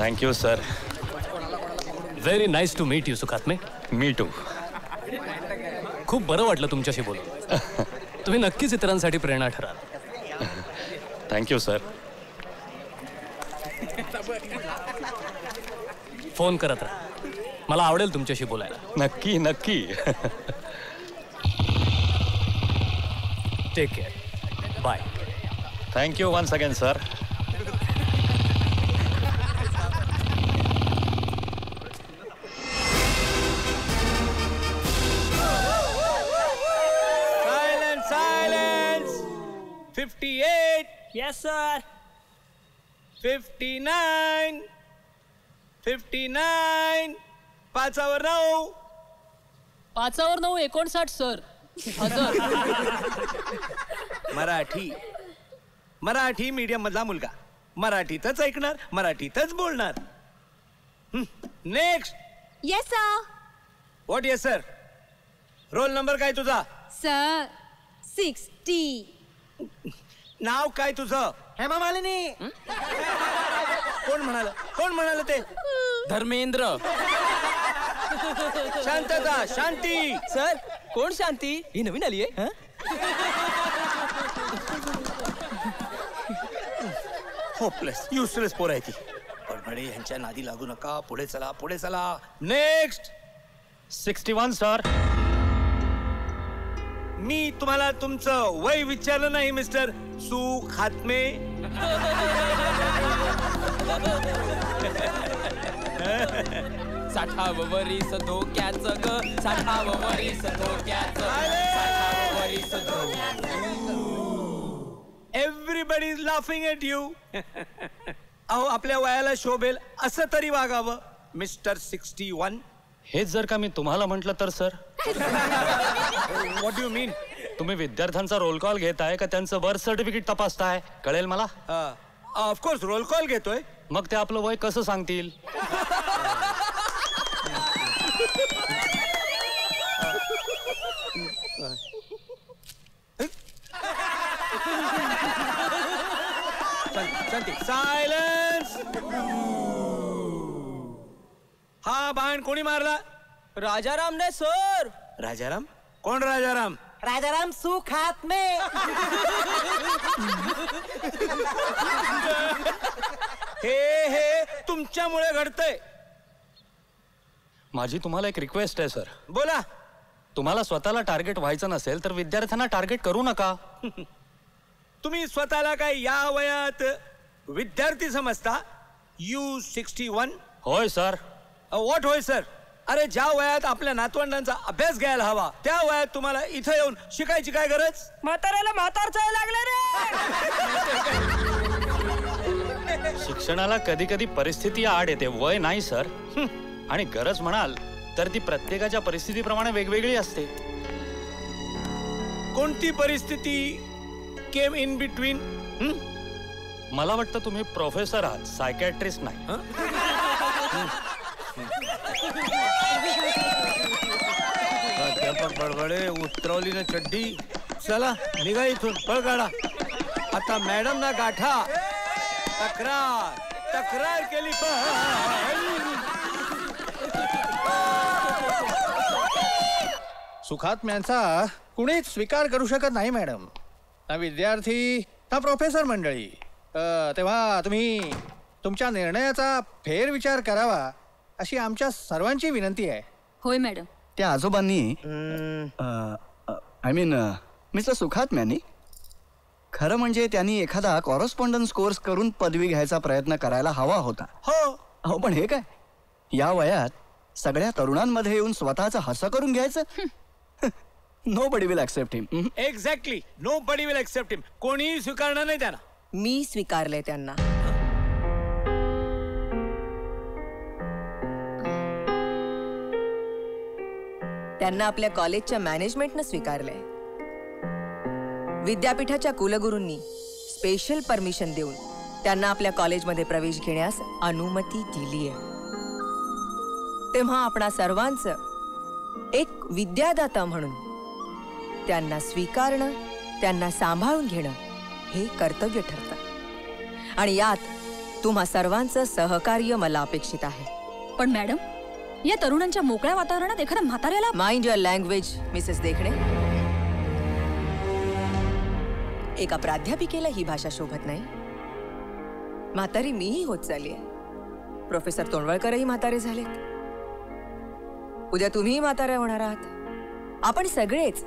Thank you sir. Very nice to meet you Sukhatme. Me too. खूप बरं वाटलं तुमच्याशी बोलून. तुम्ही नक्कीच इतरांसाठी प्रेरणा ठराल. Thank you sir. फोन करत राहा. मला आवडेल तुमच्याशी बोलायला. नक्की नक्की. Take care. Bye. Thank you once again sir. Silence! 58. Yes, sir. 59. 59. 5/9. 5/9 59 sir. हजर. मराठी मीडियम मधला मुलगा. मराठीतच ऐकणार, मराठीतच बोलणार. Next. Yes sir. What yes sir? Roll number काय तुझा? सर 60. नाव काय तुझं? हेमा मालिनी. कोण म्हणाल ते? धर्मेंद्र. शांतता. शांती. सर कोण शांती? ही नवीन आली आहे. होपलेस युजलेस पोर आहे ती. बडबडे ह्यांच्या नादी लागू नका. पुढे चला, पुढे चला. नेक्स्ट. 61 सर. मी तुम्हाला तुमचं वय विचारलं नाही मिस्टर सुखात्मे. साठावं वरीस धोक्याचं ग. साठावं वरीस धोक्याचं. Everybody is laughing at you. अहो आपल्या वयाला शोभेल असं तरी वागावं मिस्टर 61. हेच जर का मी तुम्हाला म्हटलं तर सर. व्हॉट यू मीन? तुम्ही विद्यार्थ्यांचा रोल कॉल घेताय का त्यांचं बर्थ सर्टिफिकेट तपासताय? कळेल मला. ऑफकोर्स रोल कॉल घेतोय. मग ते आपलं वय कसं सांगतील? सायलन्स. हा बाण कोणी मारला? राजाराम ने सर. राजाराम? कोण राजाराम? राजाराम सुखात्मे. हे तुमच्यामुळे घडतंय. माझी तुम्हाला एक रिक्वेस्ट आहे सर. बोला. तुम्हाला स्वतःला टार्गेट व्हायचं नसेल तर विद्यार्थ्यांना टार्गेट करू नका. तुम्ही स्वतःला काय या वयात विद्यार्थी समजता? यू 61. होय सर. व्हॉट होय सर? अरे ज्या वयात आपल्या नातवंडांचा अभ्यास घ्यायला हवा त्या वयात तुम्हाला इथं येऊन शिकायची काय गरज? म्हाताऱ्याला म्हातारचाय लागलं रे. शिक्षणाला कधी कधी परिस्थिती आड येते, वय नाही सर. आणि गरज म्हणाल तर ती प्रत्येकाच्या परिस्थितीप्रमाणे वेगवेगळी असते. कोणती परिस्थिती केम इन बिटवीन? मला वाटतं तुम्ही प्रोफेसर आहात, सायकॅट्रिस्ट नाही. अध्यापक बडबडे उतरवली ना चड्डी. चला निघा इथून, पळ काढा. आता मॅडम ना गाठा. तक्रार केली. सुखात्म्यांचा कुणीच स्वीकार करू शकत नाही मॅडम. ना विद्यार्थी ना प्रोफेसर मंडळी. तेव्हा तुम्ही तुमच्या निर्णयाचा फेरविचार करावा अशी आमच्या सर्वांची विनंती आहे. होय मॅडम. त्या आजोबांनी आय मीन मिस्टर सुखात्म्यांनी खरं म्हणजे त्यांनी एखादा कॉरेस्पॉन्डन्स कोर्स करून पदवी घ्यायचा प्रयत्न करायला हवा होता. हो पण हे काय या वयात सगळ्या तरुणांमध्ये येऊन स्वतःचं हसं करून घ्यायचं? Nobody will accept him. Exactly, nobody will accept him. कोणीही स्वीकारणार नाही त्यांना. मी स्वीकारले त्यांना. त्यांना आपल्या कॉलेजच्या मॅनेजमेंटनं स्वीकारलंय. विद्यापीठाच्या कुलगुरूंनी स्पेशल परमिशन देऊन त्यांना आपल्या कॉलेजमध्ये प्रवेश घेण्यास अनुमती दिली आहे. तेव्हा आपणा सर्वांचं एक विद्यादाता म्हणून त्यांना स्वीकारणं, त्यांना सांभाळून घेणं हे कर्तव्य ठरतं. आणि यात तुम्हा सर्वांचं सहकार्य मला अपेक्षित आहे. पण मॅडम, या तरुणांच्या मोकळ्या वातावरणात एखाद्या म्हाताऱ्याला माइंड युअर लँग्वेज मिसेस देखणे. एका प्राध्यापिकेला ही भाषा शोभत नाही. म्हातारी मीही होत चालली आहे. प्रोफेसर तोंडवळकरही म्हातारे झालेत. उद्या तुम्हीही म्हाताऱ्या होणार आहात. आपण सगळेच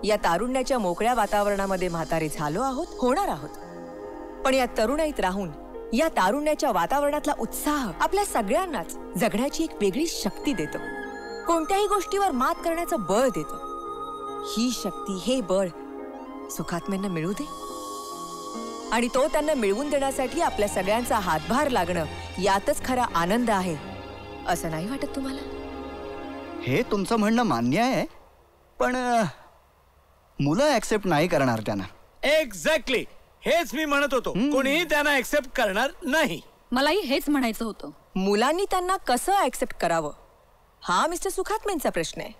या तारुण्याच्या मोकळ्या वातावरणामध्ये म्हातारे झालो आहोत, होणार आहोत. पण या तरुणाईत राहून या तारुण्याच्या वातावरणातला उत्साह आपल्या सगळ्यांनाच जगण्याची एक वेगळी शक्ती देतो. कोणत्याही गोष्टीवर मात करण्याचं बळ देतो. ही शक्ती, हे बळ सुखात्म्यांना मिळू दे. आणि तो त्यांना मिळवून देण्यासाठी आपल्या सगळ्यांचा हातभार लागणं यातच खरा आनंद आहे, असं नाही वाटत तुम्हाला? हे तुमचं म्हणणं मान्य आहे, पण मुलं ऍक्सेप्ट नाही करणार त्यांना. एक्झॅक्टली, हेच मी म्हणत होतो. कोणीही त्यांना ऍक्सेप्ट करणार नाही. मलाही हेच म्हणायचं होतं. मुलांनी त्यांना कसं ऍक्सेप्ट करावं हा मिस्टर सुखात्मेंचा प्रश्न आहे.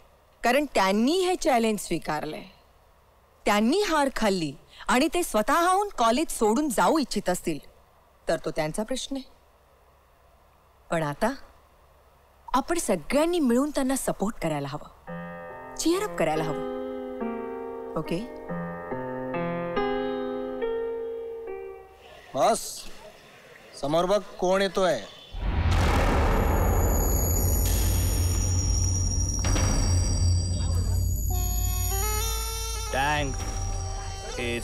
कारण त्यांनी हे चॅलेंज स्वीकारलंय. त्यांनी हार खाल्ली आणि ते स्वतःहून कॉलेज सोडून जाऊ इच्छित असतील तर तो त्यांचा प्रश्न आहे. पण आता आपण सगळ्यांनी मिळून त्यांना सपोर्ट करायला हवं, चीअर अप करायला हवं. ओके बस, समोर बघ कोण येतोय. टँक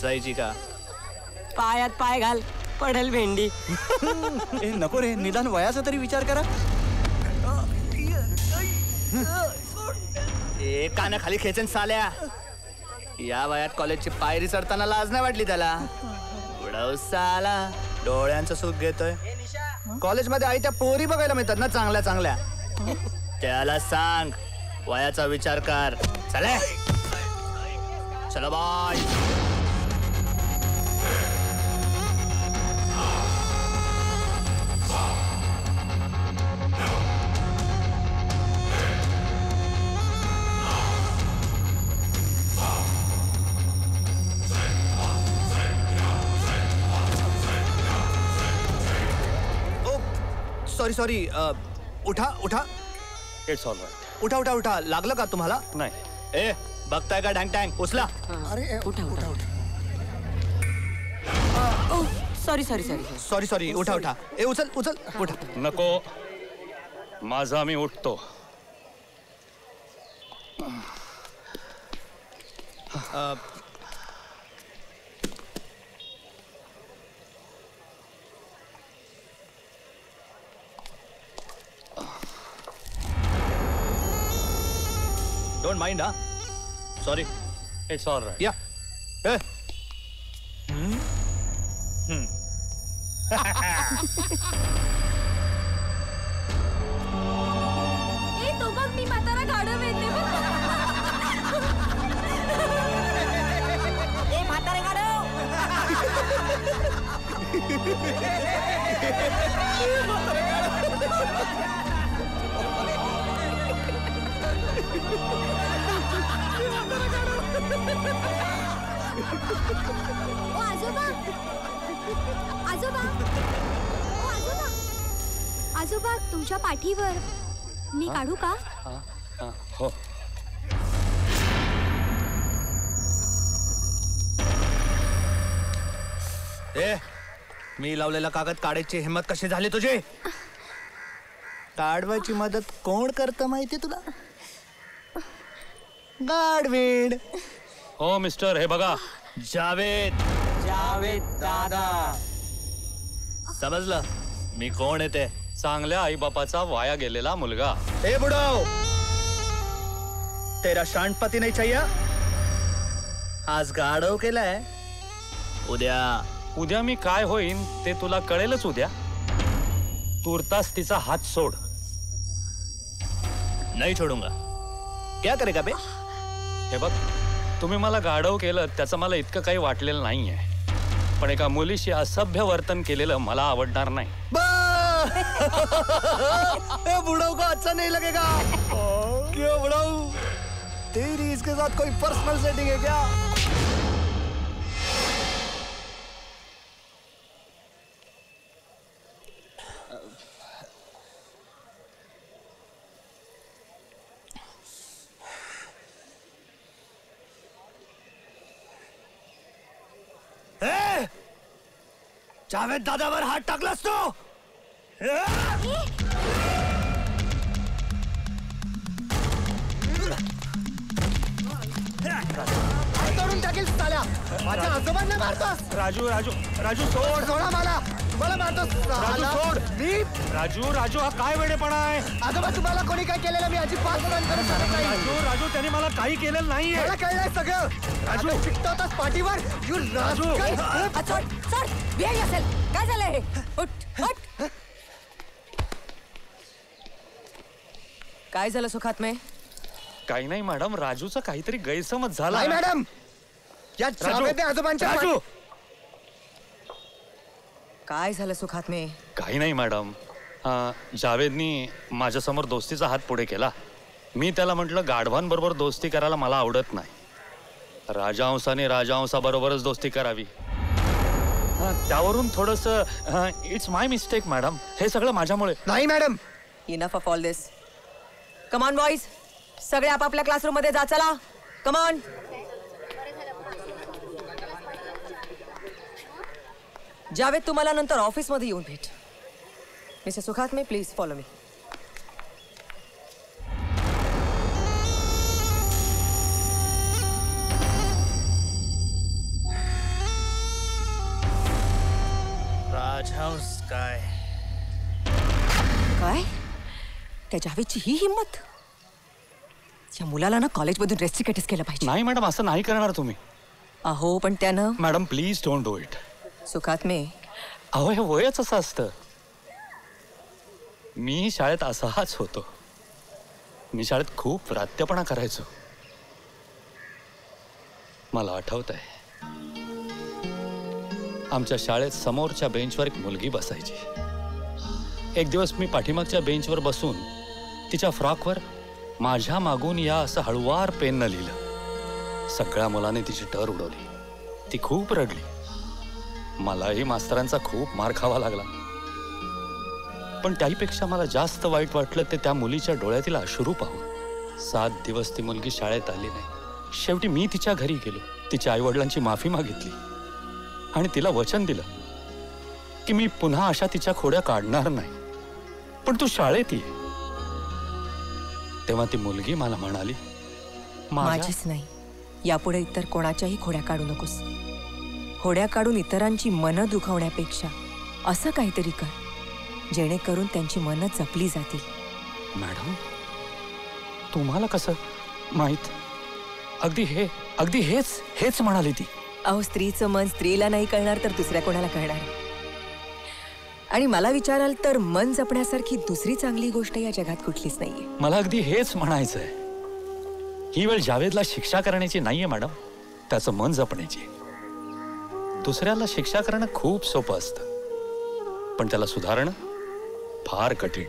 जायची का? पायात पाय घाल, पडेल भेंडी. ए नको रे, निदान वयाचा तरी विचार करा. ए कानाखाली खेचन साल्या. या वयात कॉलेजची पायरी चढताना लाज नाही वाटली त्याला? उडव साला, डोळ्यांचं सुख घेतोय. कॉलेजमध्ये आई त्या पोरी बघायला मिळतात ना चांगल्या चांगल्या. त्याला सांग वयाचा विचार कर. चले चलो बाय. सॉरी सॉरी, उठा उठा. It's all right. उठा उठा उठा. लागलं का तुम्हाला? नाही. ए बघताय का ढँग टँग? उचला. Sorry sorry sorry. Sorry sorry. उठा उठा. ए उचल उचल उठा. नको, माझा मी उठतो. Don't mind. हा सॉरी. It's all right. या. ए ए तो बघ, मी म्हातारा गाढव येते. ए म्हातारे गाढव. ओ आजोबा, आजोबा, ओ आजोबा, आजोबा तुमच्या पाठीवर मी काढू का? हो. ए मी लावलेला कागद काढायची हिम्मत कशी झाली तुझी? काढवायची मदत कोण करतं माहिती तुला? गाडवीड. हो मिस्टर, हे बघा. जावेद. जावेद दादा. समजलं मी कोण येते? चांगल्या आईबापाचा वाया गेलेला मुलगा. ए बुडाओ, तेरा शांतपती नाही चाहिए? आज गाढव केलाय. उद्या मी काय होईन ते तुला कळेलच उद्या. तुर्तास तिचा हात सोड. नाही छोडूंगा. क्या करेगा बे? हे बघ, तुम्ही मला गाढव केलं त्याचं मला इतकं काही वाटलेलं नाहीये. पण एका मुलीशी असभ्य वर्तन केलेलं मला आवडणार नाही. बुढ़ाऊ को अच्छा नहीं लगेगा? क्यों बुढ़ाऊ? तेरी इसके साथ कोई पर्सनल सेटिंग है क्या? जावेद दादावर हात टाकलास तू. तोडून टाकील साल्या. माझ्या आजोबांना मारतोस. राजू राजू राजू सोड. सोडा मला. मला मारतोस. राजू सोड. मी राजू राजू हा काय वेडेपणा आहे. आजोबा तुम्हाला कोणी काय केलेलं मी अजिबात सहन करू शकत नाही. राजू राजू त्याने मला काही केलेलं नाहीये. मला कळलंय सगळं. राजू. आता शिकतोस पाठीवर. You राजू. rascal. सोड बिहारी असेल. काय झालंय हे? उठ उठ. काय झालं सुखात्मे? काही नाही मॅडम, राजूचा काहीतरी गैरसमज झाला. नाही मॅडम, या जावेदने आजोबांच्या राजू. काय झालं सुखात्मे? काही नाही मॅडम, जावेदनी माझ्यासमोर दोस्तीचा हात पुढे केला. मी त्याला म्हटलं गाढवांबरोबर दोस्ती करायला मला आवडत नाही. राजहंसाने राजहंसाबरोबरच दोस्ती करावी. त्यावरून थोडंसं इट्स माय मिस्टेक मॅडम. हे सगळं माझ्यामुळे. नाही madam. Enough of all this. Come on boys, सगळे आपापल्या क्लासरूम मध्ये जा. चला कमॉन. जावेद तुम्हाला नंतर ऑफिस मध्ये येऊन भेट. Mister Sukhatme please follow me. Rajhans काय काय? त्या जावेदची ही हिंमत? त्या मुलाला ना कॉलेजमधून रेस्ट्रिकेटच केलं पाहिजे. नाही मॅडम, असं नाही करणार तुम्ही. अहो पण त्यानं. Madam please don't do it. Sukhatme, अहो हे वयच असं असतं. मी शाळेत असाच होतो. मी शाळेत खूप रात्यापणा करायचो. मला आठवत आहे, आमच्या शाळेत समोरच्या बेंचवर एक मुलगी बसायची. एक दिवस मी पाठीमागच्या बेंचवर बसून तिच्या फ्रॉकवर माझ्या मागून या असं हळुवार पेननं लिहिलं. सगळ्या मुलाने तिची टर उडवली. ती खूप रडली. मलाही मास्तरांचा खूप मार खावा लागला. पण त्याहीपेक्षा मला जास्त वाईट वाटलं ते त्या मुलीच्या डोळ्यातील अश्रू पाहून. 7 दिवस ती मुलगी शाळेत आली नाही. शेवटी मी तिच्या घरी गेलो. तिच्या आईवडिलांची माफी मागितली आणि तिला वचन दिलं की मी पुन्हा अशा तिच्या खोड्या काढणार नाही, पण तू शाळेत ये. तेव्हा ती मुलगी मला म्हणाली, माझीच नाही, यापुढे इतर कोणाच्याही खोड्या काढू नकोस. खोड्या काढून इतरांची मनं दुखावण्यापेक्षा असं काहीतरी कर जेणेकरून त्यांची मनं जपली जातील. मॅडम तुम्हाला कसं माहित? अगदी हेच म्हणाली ती. अहो, स्त्रीचं मन स्त्रीला नाही कळणार तर दुसऱ्या कोणाला कळणार? आणि मला विचाराल तर मन जपण्यासारखी दुसरी चांगली गोष्ट या जगात कुठलीच नाहीये. मला अगदी हेच म्हणायचंय. ही वेळ जावेदला शिक्षा करण्याची नाहीये मॅडम, त्याचं मन जपण्याची. दुसऱ्याला शिक्षा करणं खूप सोपं असतं, पण त्याला सुधारणं फार कठीण.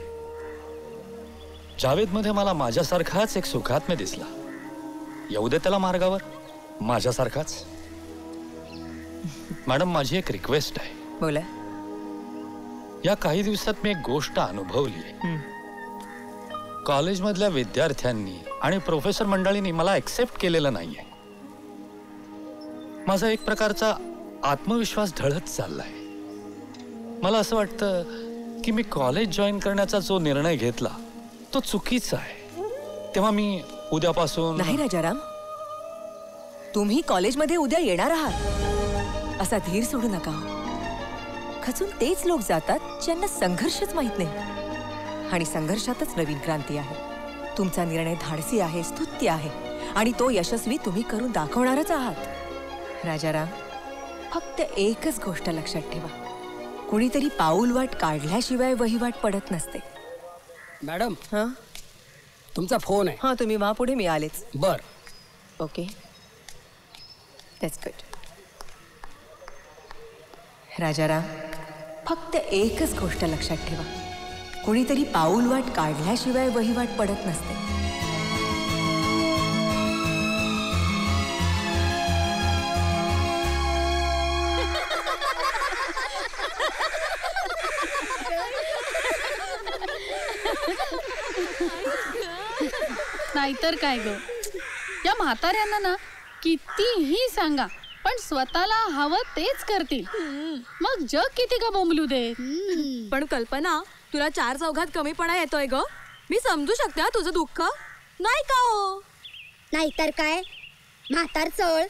जावेदमध्ये मला माझ्यासारखाच एक सुखात्मे दिसला. येऊ दे त्याला मार्गावर, माझ्यासारखाच. मॅडम माझी एक रिक्वेस्ट आहे. बोला. या काही दिवसात मी एक गोष्ट अनुभवली. कॉलेजमधल्या विद्यार्थ्यांनी आणि प्रोफेसर मंडळींनी मला एक्सेप्ट केलेलं नाहीये. माझा एक प्रकारचा आत्मविश्वास ढळत चाललाय. मला असं वाटतं की मी कॉलेज जॉईन करण्याचा जो निर्णय घेतला तो चुकीचा आहे. तेव्हा मी उद्यापासून. नाही राजाराम, तुम्ही कॉलेजमध्ये उद्या येणार आहात. असा धीर सोडू नका. खचून तेच लोक जातात ज्यांना संघर्षच माहित नाही. आणि संघर्षातच नवीन क्रांती आहे. तुमचा निर्णय धाडसी आहे, स्तुत्य आहे, आणि तो यशस्वी तुम्ही करून दाखवणारच आहात. राजाराम, फक्त एकच गोष्ट लक्षात ठेवा, कुणीतरी पाऊलवाट काढल्याशिवाय वहिवाट पडत नसते. मॅडम, हां तुमचा फोन आहे. हां, तुम्ही वा पुढे, मी आलेच. बर. Okay, that's good. राजाराम, फक्त एकच गोष्ट लक्षात ठेवा, कुणीतरी पाऊलवाट काढल्याशिवाय वहिवाट पडत नसते. नाहीतर काय ग, या म्हाताऱ्यांना ना कितीही सांगा पण स्वतःला हवं तेच करतील. मग जग किती का बोंबलू दे. पण कल्पना, तुला 4 चौघात कमीपणा येतोय ग. मी समजू शकते तुझं दुःख, नाही का हो? नाहीतर काय, म्हातार चळ.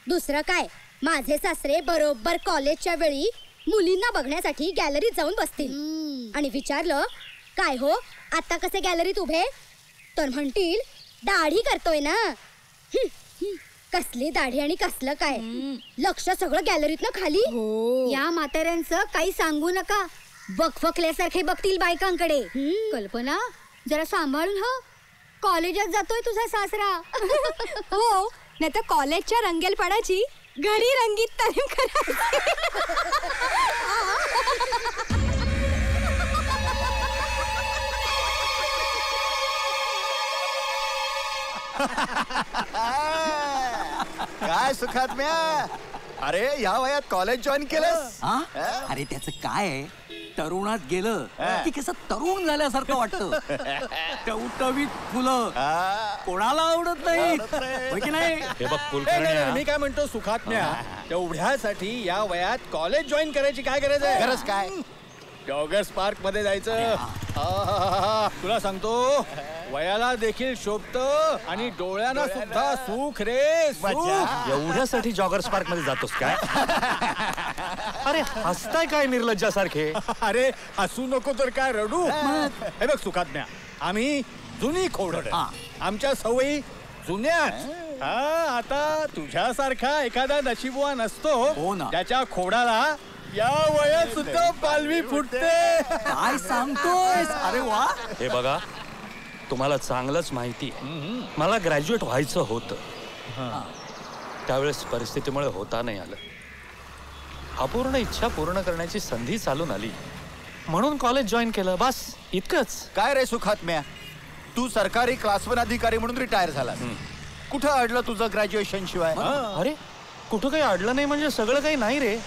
दुसरं काय, माझे सासरे बरोबर कॉलेजच्या वेळी मुलींना बघण्यासाठी गॅलरीत जाऊन बसतील आणि विचारलं काय हो आता कसे गॅलरीत उभे, तर म्हणतील दाढी करतोय ना. कसली दाढी आणि कसलं काय, लक्ष सगळं गॅलरीत ना खाली. या म्हाताऱ्यांचं काही सांगू नका, बकफकल्यासारखे बघतील बायकांकडे. कल्पना, जरा सांभाळून हो, कॉलेजात जातोय तुझा सासरा. हो, नाही तर कॉलेजच्या रंगेलपणाची घरी रंगीत तालीम करायची. काय सुखात्म्या, अरे या वयात कॉलेज जॉईन केलंस? अरे त्याचं काय आहे, तरुणात गेलं की कसं तरुण झाल्यासारखं वाटतं. टवटवीत फुलं कोणाला आवडत नाही. नाही, मी काय म्हणतो सुखात्म्या, तेवढ्यासाठी या वयात कॉलेज जॉईन करायची काय गरज आहे? गरज काय? जॉगर्स पार्क मध्ये जायचं. तुला सांगतो, वयाला देखील शोभतं आणि डोळ्यांना सुद्धा सुख रे, सुख. एवढ्यासाठी जॉगर्स पार्क मध्ये जातोस काय? अरे हसताय काय निर्लज्जासारखे? अरे हसू नको तर काय रडू. हे बघ सुखात्म्या, आम्ही जुनी खोडड, आमच्या सवयी जुन्याच. आता तुझ्यासारखा एखादा नशीबवान असतो त्याच्या खोडाला या वयात सुद्धा पालवी फुटते. काय सांगतोयस? अरे वा. हे बघा, तुम्हाला चांगलंच माहिती आहे, मला ग्रॅज्युएट व्हायचं होतं. त्यावेळेस परिस्थितीमुळे होता नाही आलं. अपूर्ण इच्छा पूर्ण करण्याची संधी चालून आली म्हणून कॉलेज जॉईन केलं, बस इतकंच. काय रे सुखात्म्या, तू सरकारी क्लास 1 अधिकारी म्हणून रिटायर झाला, कुठं अडलं तुझं ग्रॅज्युएशन शिवाय? अरे कुठं काही अडलं नाही म्हणजे सगळं काही नाही रे.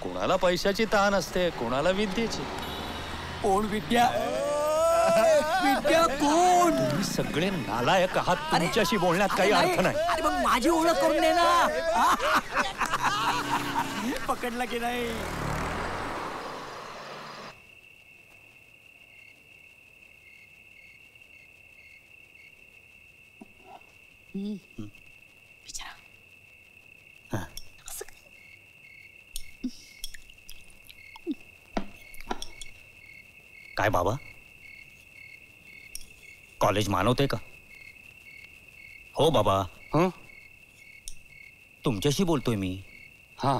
कोणाला पैशाची ताण असते, कोणाला विद्येची. कोण विद्या? विद्या कोण? तुम्ही सगळे नालायक आहात, तुमच्याशी बोलण्यात काही अर्थ नाही. अरे मग माझी ओळख करून दे ना. पकडला की नाही? काय बाबा, कॉलेज मानवते का? हो बाबा. तुमच्याशी बोलतोय मी. हा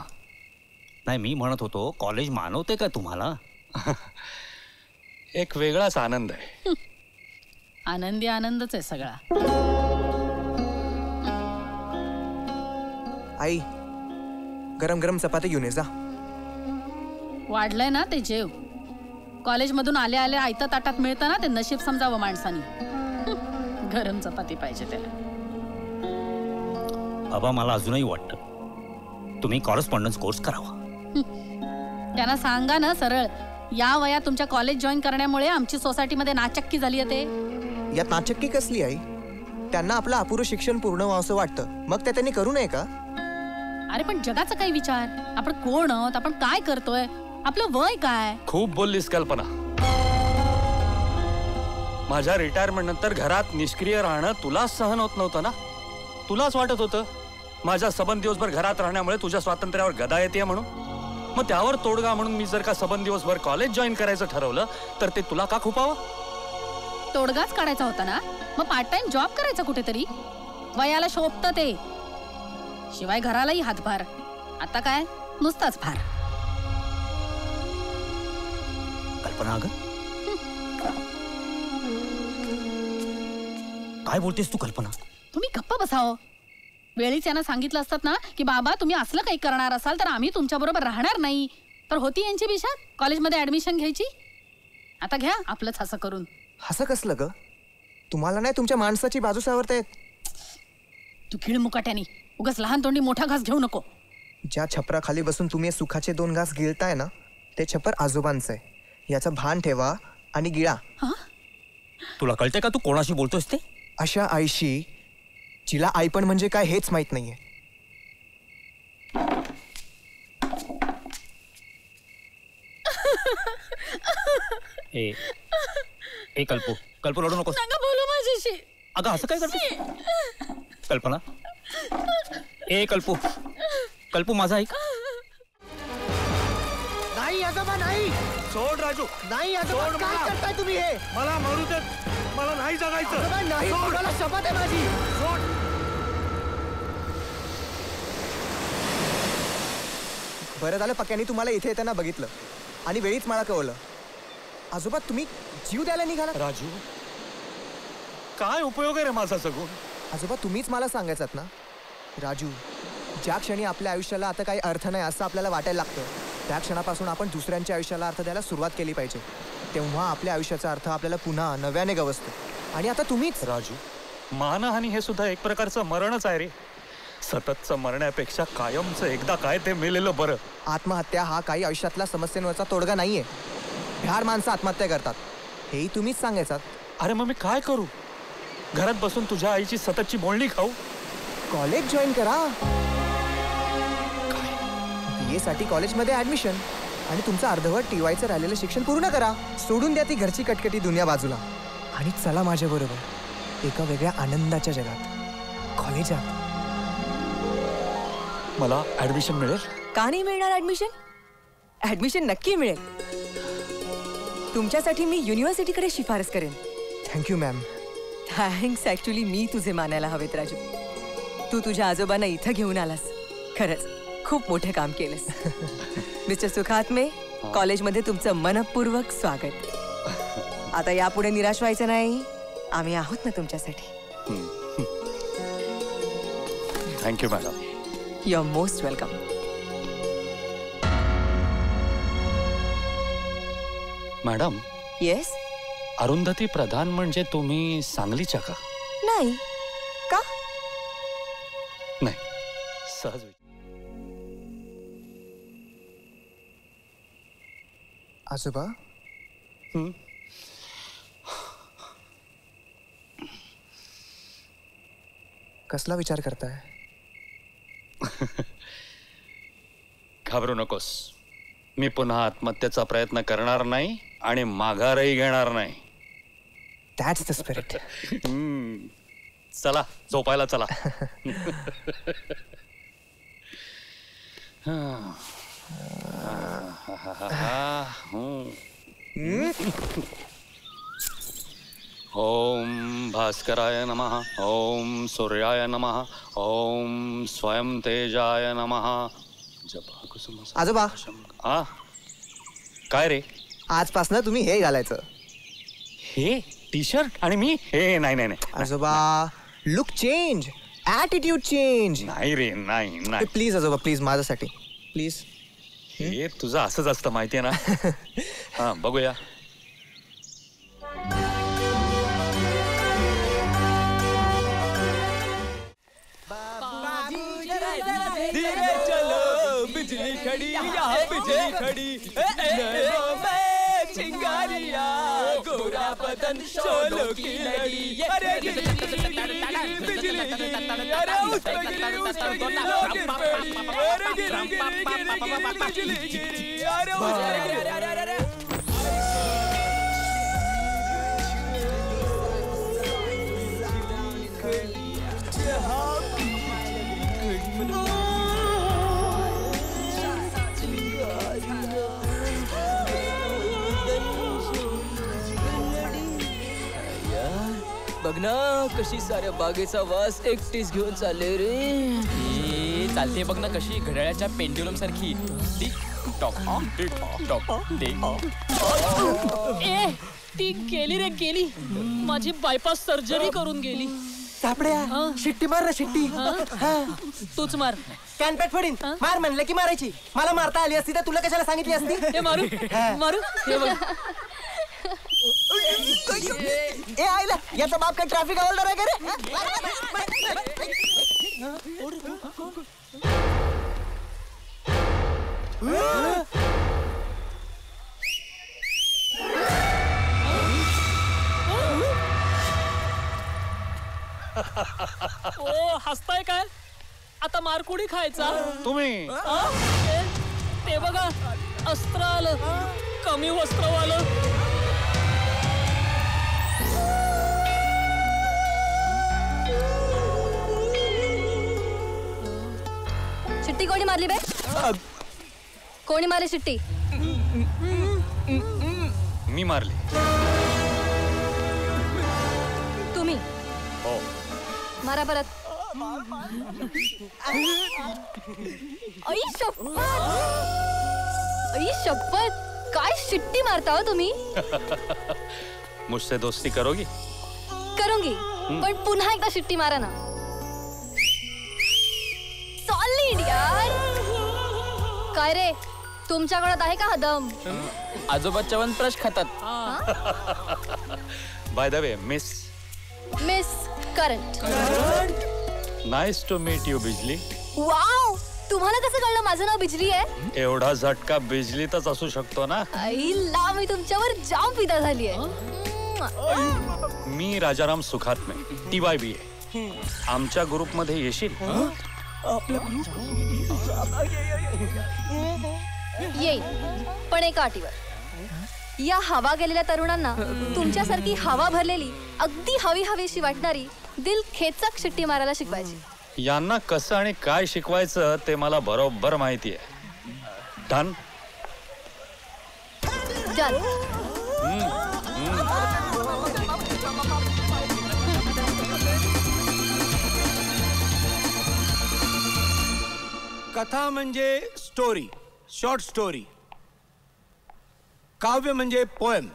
नाही, मी म्हणत होतो कॉलेज मानवते का तुम्हाला? एक वेगळाच आनंद आहे. आनंदी आनंदच आहे सगळा. आई, गरम गरम चपाती घेऊन ये जा. वाढलंय ना ते जेव. कॉलेजमधून आले आले आयता ताटात मिळतं ना, ते नशीब समजावं माणसानी. गरम चपाती पाहिजे त्याला. बाबा, मला अजूनही वाटतं तुम्ही कॉरेस्पॉन्डन्स कोर्स करावा. त्यांना सांगा ना सरळ, या वयात तुमच्या कॉलेज जॉईन करण्यामुळे आमची सोसायटीमध्ये नाचक्की झाली आहे. ते यात नाचक्की कसली आई? त्यांना आपलं अपुरं शिक्षण पूर्ण व्हावंसं वाटतं, मग ते त्यांनी करू नये का? अरे पण जगाचा काही विचार, आपण कोण आहोत, आपण काय करतोय, आपलं वय काय? खूप बोललीस कल्पना. माझ्या रिटायरमेंट नंतर घरात निष्क्रिय राहणं तुलाच सहन होत नव्हतं ना. तुलाच वाटत होतं माझ्या सबंध दिवसभर घरात राहण्यामुळे तुझ्या स्वातंत्र्यावर गदा येते म्हणून. मग त्यावर तोडगा म्हणून मी जर का सबंध दिवसभर कॉलेज जॉईन करायचं ठरवलं तर ते तुला का खुपावं? तोडगाच काढायचा होता ना, मग पार्ट टाइम जॉब करायचा कुठेतरी. वयाला शोभतं ते, शिवाय घरालाही हातभार. आता काय नुसताच भार. कल्पना, ग काय बोलतेस तू कल्पना? तुम्ही गप्पा बसाव. वेळीच यांना सांगितलं असतात ना की बाबा तुम्ही असलं काही करणार असाल तर आम्ही तुमच्या बरोबर राहणार नाही, तर होती यांची बिशात कॉलेजमध्ये ऍडमिशन घ्यायची. आता घ्या आपलंच हसं करून. हसं कसलं ग? तुम्हाला नाही तुमच्या माणसाची बाजू सावरतायत. तू खिळ मुकाट्यानी उगाच लहान तोंडी मोठा घास घेऊ नको. ज्या छपराखाली बसून तुम्ही सुखाचे 2 घास गिळताय ना, ते छपर आजोबांचं आहे. याचं भान ठेवा आणि गिळा. तुला कळते का तू कोणाशी बोलतोस ते? अशा आईशी जिला आई पण म्हणजे काय हेच माहित नाहीये. ए कल्पू रडू नकोस. नका बोलू माझ्याशी. अगं असं काय करतो कल्पना. कल्पू माझा ऐक. नाही आजोबा नाही. सोड राजू. नाही आजोबा, सोड काय मला. करताय तुम्ही हे? मला मरू देत. मला नाही जगायचं. आजोबा नाही, सोड. तुम्हाला शपथ आहे माझी. सोड. बरं झालं पक्याने तुम्हाला इथे येताना बघितलं आणि वेळीच मला कळवलं. आजोबा तुम्ही जीव द्यायला निघाला. राजू काय उपयोग आहे रे माझा सगून. आजोबा तुम्हीच मला सांगायचात ना. राजू, ज्या क्षणी आपल्या आयुष्याला आता काही अर्थ नाही असं आपल्याला वाटायला लागतं, त्या क्षणापासून आपण दुसऱ्यांच्या आयुष्याला अर्थ द्यायला सुरुवात केली पाहिजे. तेव्हा आपल्या आयुष्याचा अर्थ आपल्याला पुन्हा नव्याने गवसतो. आणि आता तुम्हीच. राजू, मानहानी हे सुद्धा एक प्रकारचं मरणच आहे रे. सततचं मरण्यापेक्षा कायमचं एकदा काय ते मेलेलं बरं. आत्महत्या हा काही आयुष्यातल्या समस्यांवरचा तोडगा नाहीये. बिहार माणसं आत्महत्या करतात, हेही तुम्हीच सांगायचात. अरे मग मी काय करू? घरात बसून तुझ्या आईची सततची बोलणी खाऊ? कॉलेज जॉईन करा. BA साठी कॉलेजमध्ये ऍडमिशन आणि तुमचं अर्धवट TYचं राहिलेलं शिक्षण पूर्ण करा. सोडून द्या ती घरची कटकटी दुनिया बाजूला आणि चला माझ्या बरोबर एका वेगळ्या आनंदाच्या जगात, कॉलेजात. मला ऍडमिशन मिळेल? का नाही मिळणार ऍडमिशन? ऍडमिशन नक्की मिळेल. तुमच्यासाठी मी युनिव्हर्सिटीकडे शिफारस करेन. Thank you ma'am. थँक्स ऍक्च्युली मी तुझे मानायला हवेत राजू. तू तुझ्या आजोबांना इथं घेऊन आलास. खरंच खूप मोठे काम केलंस. मिस्टर सुखात्मे, कॉलेजमध्ये तुमचं मनपूर्वक स्वागत. आता यापुढे निराश व्हायचं नाही. आम्ही आहोत ना तुमच्यासाठी. Thank you madam. You are most welcome. Madam. Yes. Arundhati Pradhan म्हणजे तुम्ही सांगलीच्या का? नाही. का? नाही, सहज. आजोबा, कसला विचार करताय? घाबरू नकोस. मी पुन्हा आत्महत्येचा प्रयत्न करणार नाही आणि माघारही घेणार नाही. That's the spirit. चला झोपायला चला. ओम भास्कराय नमः. ओम सूर्याय नमः. ओम स्वयं तेजाय नमः. आजोबा. हा काय रे? आजपासून तुम्ही हे घालायचं. हे टी-शर्ट आणि मी हे? नाही नाही नाही आजोबा, लुक चेंज, ॲटिट्यूड चेंज. नाही रे, नाही नाही. प्लीज आजोबा, प्लीज माझ्यासाठी प्लीज. हे तुझं असंच असतं माहितीये ना. हा बघूया. धीरे चलो बिजली खड़ी, यहाँ बिजली खड़ी. चिंगारिया गोरा बदन शोलों की लड़ी. अरे गिरी बिजली गिरी, अरे उस पे गिरी लोग गिर पड़ी. अरे गिरी बिजली गिरी, अरे उस पे गिरी. बघ ना कशी साऱ्या बागेचा वास एकटीच घेऊन चालले रे. चालते बघ ना कशी घड्याळाच्या पेंड्युलम सारखी. ती गेली रे गेली. माझी बायपास सर्जरी करून गेली. सापड्या, शिट्टी मार ना शिट्टी. तूच मार. कॅनपॅट फोडीन. मार म्हणलं की मारायची. मला मारता आली असती तर तुला कशाला सांगितली असती? हे मारू मारू. हे बघ. ए आईला, याचा बाप काय ट्रॅफिक हवालदार आहे का रे? ओ हसताय काय? आता मारकुडी खायचा तुम्ही? ते बघा अस्त्र आलं. कमी वस्त्रवालं. शिट्टी कोणी मारली बे? कोणी मारली शिट्टी? मी मारली. तुम्ही? हो. मारा परत. आई शपथ, आई शपथ, काय शिट्टी मारता हो तुम्ही? मुझसे दोस्ती करोगी? करूंगी, पण पुन्हा एकदा शिट्टी मारा ना. सॉलिड यार. काय रे, तुमच्याकडे आहे का हदम? आजोबा च्यवनप्राश खातात. By the way miss current. Nice to meet you Bijli. Wow, तुम्हाला कसं कळलं माझं नाव बिजली आहे? एवढा झटका बिजलीतच असू शकतो ना. आईला, मी तुमच्यावर जाम फिदा झाली आहे. मी राजाराम सुखात्मे, TYBA. आमच्या ग्रुपमध्ये येशील? येईल, पण एका अटीवर. या हवा गेलेल्या तरुणांना तुमच्यासारखी हवा भरलेली, अगदी हवी हवीशी वाटणारी, दिल खेचक शिट्टी मारायला शिकवायची. यांना कसं आणि काय शिकवायचं ते मला बरोबर माहिती आहे. डन. डन. कथा म्हणजे स्टोरी, शॉर्ट स्टोरी. काव्य म्हणजे पोएम.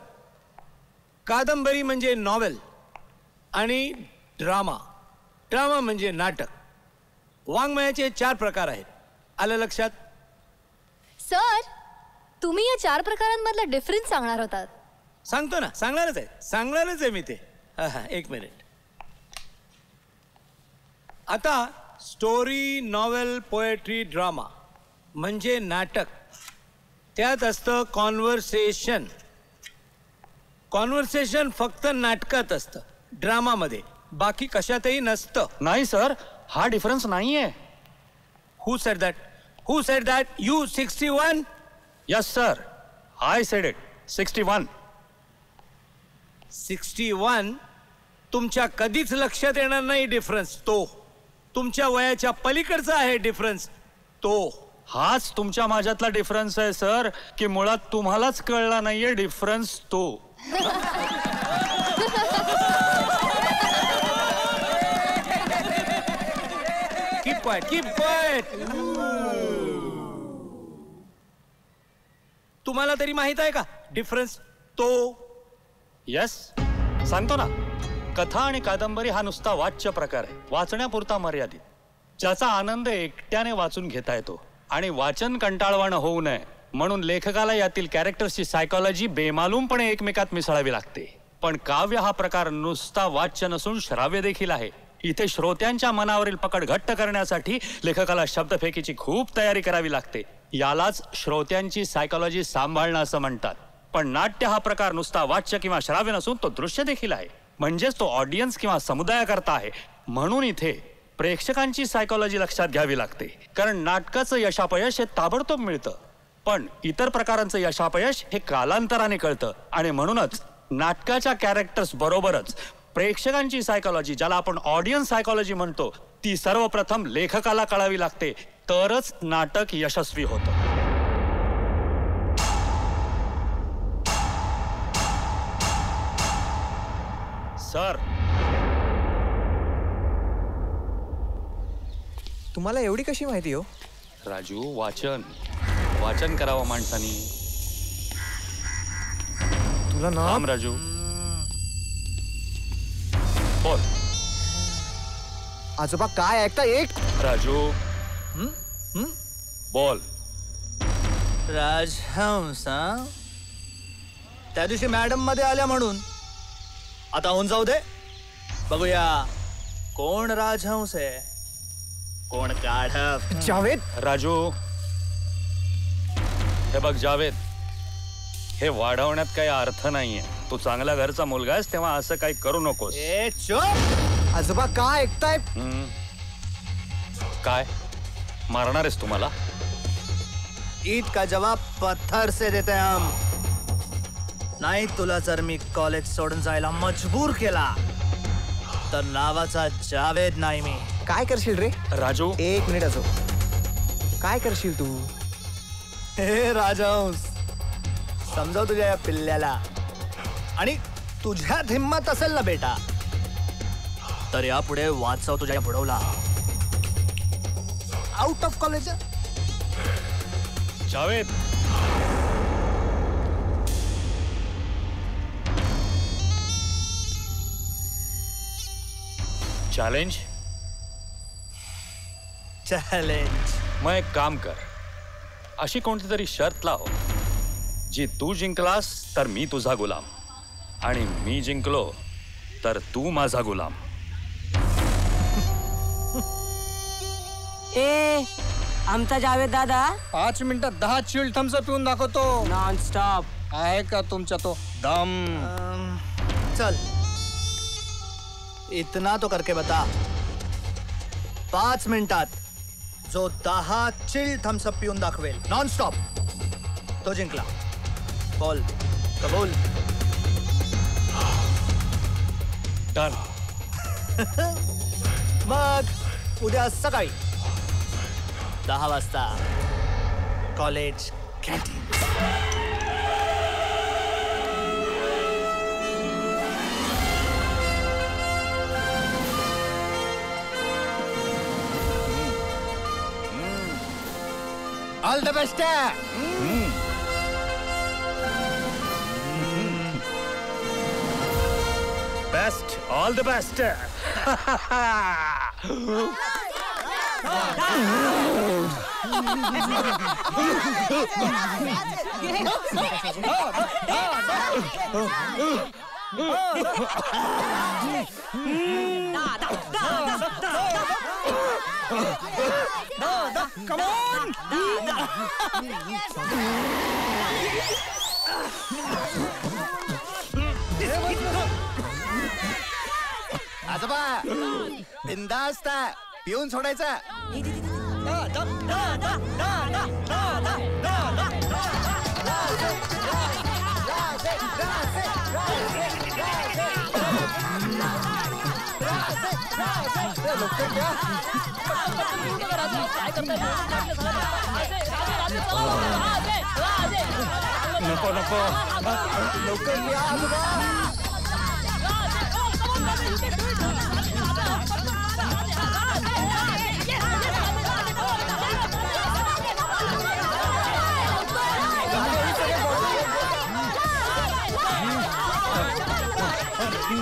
कादंबरी म्हणजे नॉवेल. आणि ड्रामा म्हणजे नाटक. वाङ्मयाचे 4 प्रकार आहेत. आलं लक्षात? सर, तुम्ही या 4 प्रकारांमधला डिफरन्स सांगणार होतात. सांगतो ना, सांगणारच आहे मी ते. एक मिनिट. आता स्टोरी, नॉवेल, पोएट्री, ड्रामा म्हणजे नाटक. त्यात असतं कॉन्व्हर्सेशन. कॉन्व्हर्सेशन फक्त नाटकात असतं, ड्रामामध्ये बाकी कशातही नसतं. नाही सर, हा डिफरन्स नाहीये. Who said that? Who said that? You 61? Yes sir, I said it. 61. 61 तुमच्या कधीच लक्षात येणार नाही डिफरन्स. तो तुमच्या वयाच्या पलीकडचा आहे डिफरन्स. तो हाच तुमच्या माझ्यातला डिफरन्स आहे सर, की मुळात तुम्हालाच कळला नाहीये डिफरन्स तो. Keep quiet. तुम्हाला तरी माहित आहे का डिफरन्स तो? यस, सांगतो ना. कथा आणि कादंबरी हा नुसता वाच्य प्रकार आहे, वाचण्यापुरता मर्यादित, ज्याचा आनंद एकट्याने वाचून घेता येतो. आणि वाचन कंटाळवाणं होऊ नये म्हणून लेखकाला यातील कॅरेक्टर्सची सायकॉलॉजी बेमालूमपणे एकमेकात मिसळावी लागते. पण काव्य हा प्रकार नुसता वाच्य नसून श्राव्य देखील आहे. इथे श्रोत्यांच्या मनावरील पकड घट्ट करण्यासाठी लेखकाला शब्दफेकीची खूप तयारी करावी लागते. यालाच श्रोत्यांची सायकॉलॉजी सांभाळणं असं म्हणतात. पण नाट्य हा प्रकार नुसता वाच्य किंवा श्राव्य नसून तो दृश्य देखील आहे, म्हणजेच तो ऑडियन्स किंवा समुदायाकरता आहे. म्हणून इथे प्रेक्षकांची सायकॉलॉजी लक्षात घ्यावी लागते. कारण नाटकाचं यशापयश हे ताबडतोब मिळतं, पण इतर प्रकारांचं यशापयश हे कालांतराने कळतं. आणि म्हणूनच नाटकाच्या कॅरेक्टर्स बरोबरच प्रेक्षकांची सायकॉलॉजी, ज्याला आपण ऑडियन्स सायकॉलॉजी म्हणतो, ती सर्वप्रथम लेखकाला कळावी लागते. तरच नाटक यशस्वी होतं. सर, तुम्हाला एवढी कशी माहिती हो? राजू, वाचन करावं माणसानी. तुला नाम? राजू, बोल. आजोबा काय ऐकता? एक राजू, बोल. राजहंस. त्या दिवशी मॅडम मध्ये आल्या म्हणून आता होऊन जाऊ दे. बघूया कोण राजहंस आहे, कोण गाढव. जावेद. राजू, हे बघ जावेद, हे वाढवण्यात काही अर्थ नाहीये. तू चांगल्या घरचा मुलगा आहेस, तेव्हा असं काही करू नकोस. आजोबा काय ऐकताय? काय मारणार आहेस तुम्हाला? ईद का जवाब पत्थर से देते हम. नाही तुला जर मी कॉलेज सोडून जायला मजबूर केला तर नावाचा जावेद नाही मी. काय करशील रे राजू? एक मिनिट असो. काय करशील तू? हे राजहंस, समजाव तुझ्या या पिल्ल्याला. आणि तुझ्यात हिंमत असेल ना बेटा तर यापुढे वाचव तुझ्या बुडवला. Out of college. Javed, challenge. Challenge. मग एक काम कर, अशी कोणती तरी शर्त लाव जी तू जिंकलास तर मी तुझा गुलाम आणि मी जिंकलो तर तू माझा गुलाम. ए आमचा जावेद दादा 5 मिनिटात 10 चिल्ड थम्स अप पिऊन दाखवतो. Non stop. आहे का तुमचा तो दम? चल इतना तो करके बता. 5 मिनिटात जो 10 चिल्ड थम्स अप पिऊन दाखवेल नॉन स्टॉप तो जिंकला. बोल. कबूल. डन. मग उद्या सकाळी 10 वाजता college canteen. All the best. Best. All the best. Come on! आजोबा बिंदास्त पिऊन सोडायचा. नको नको लवकर या आजोबा.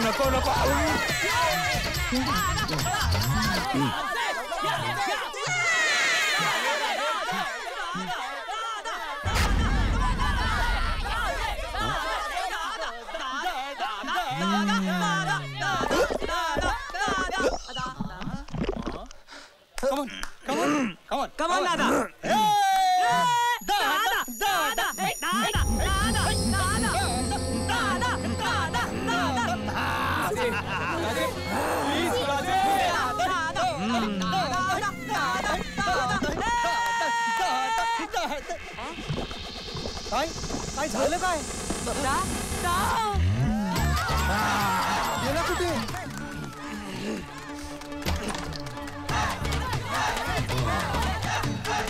नको नको. Come on, दादा. काय झालं काय? गेला कुठे?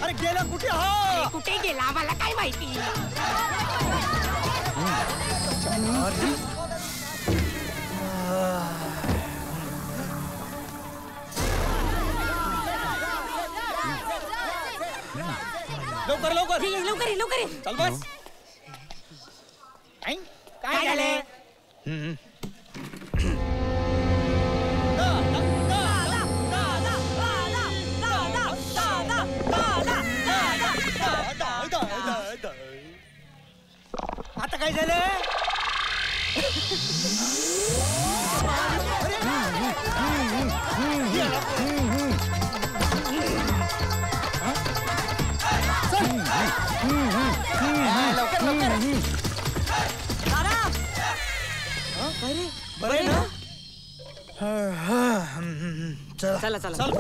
अरे गेला कुठे? हा कुठे गेला आम्हाला काय माहिती. लवकर लवकर लवकर लवकर. चल बस. काय झालं? आता काय झालं? बरे ना? चला चला चल.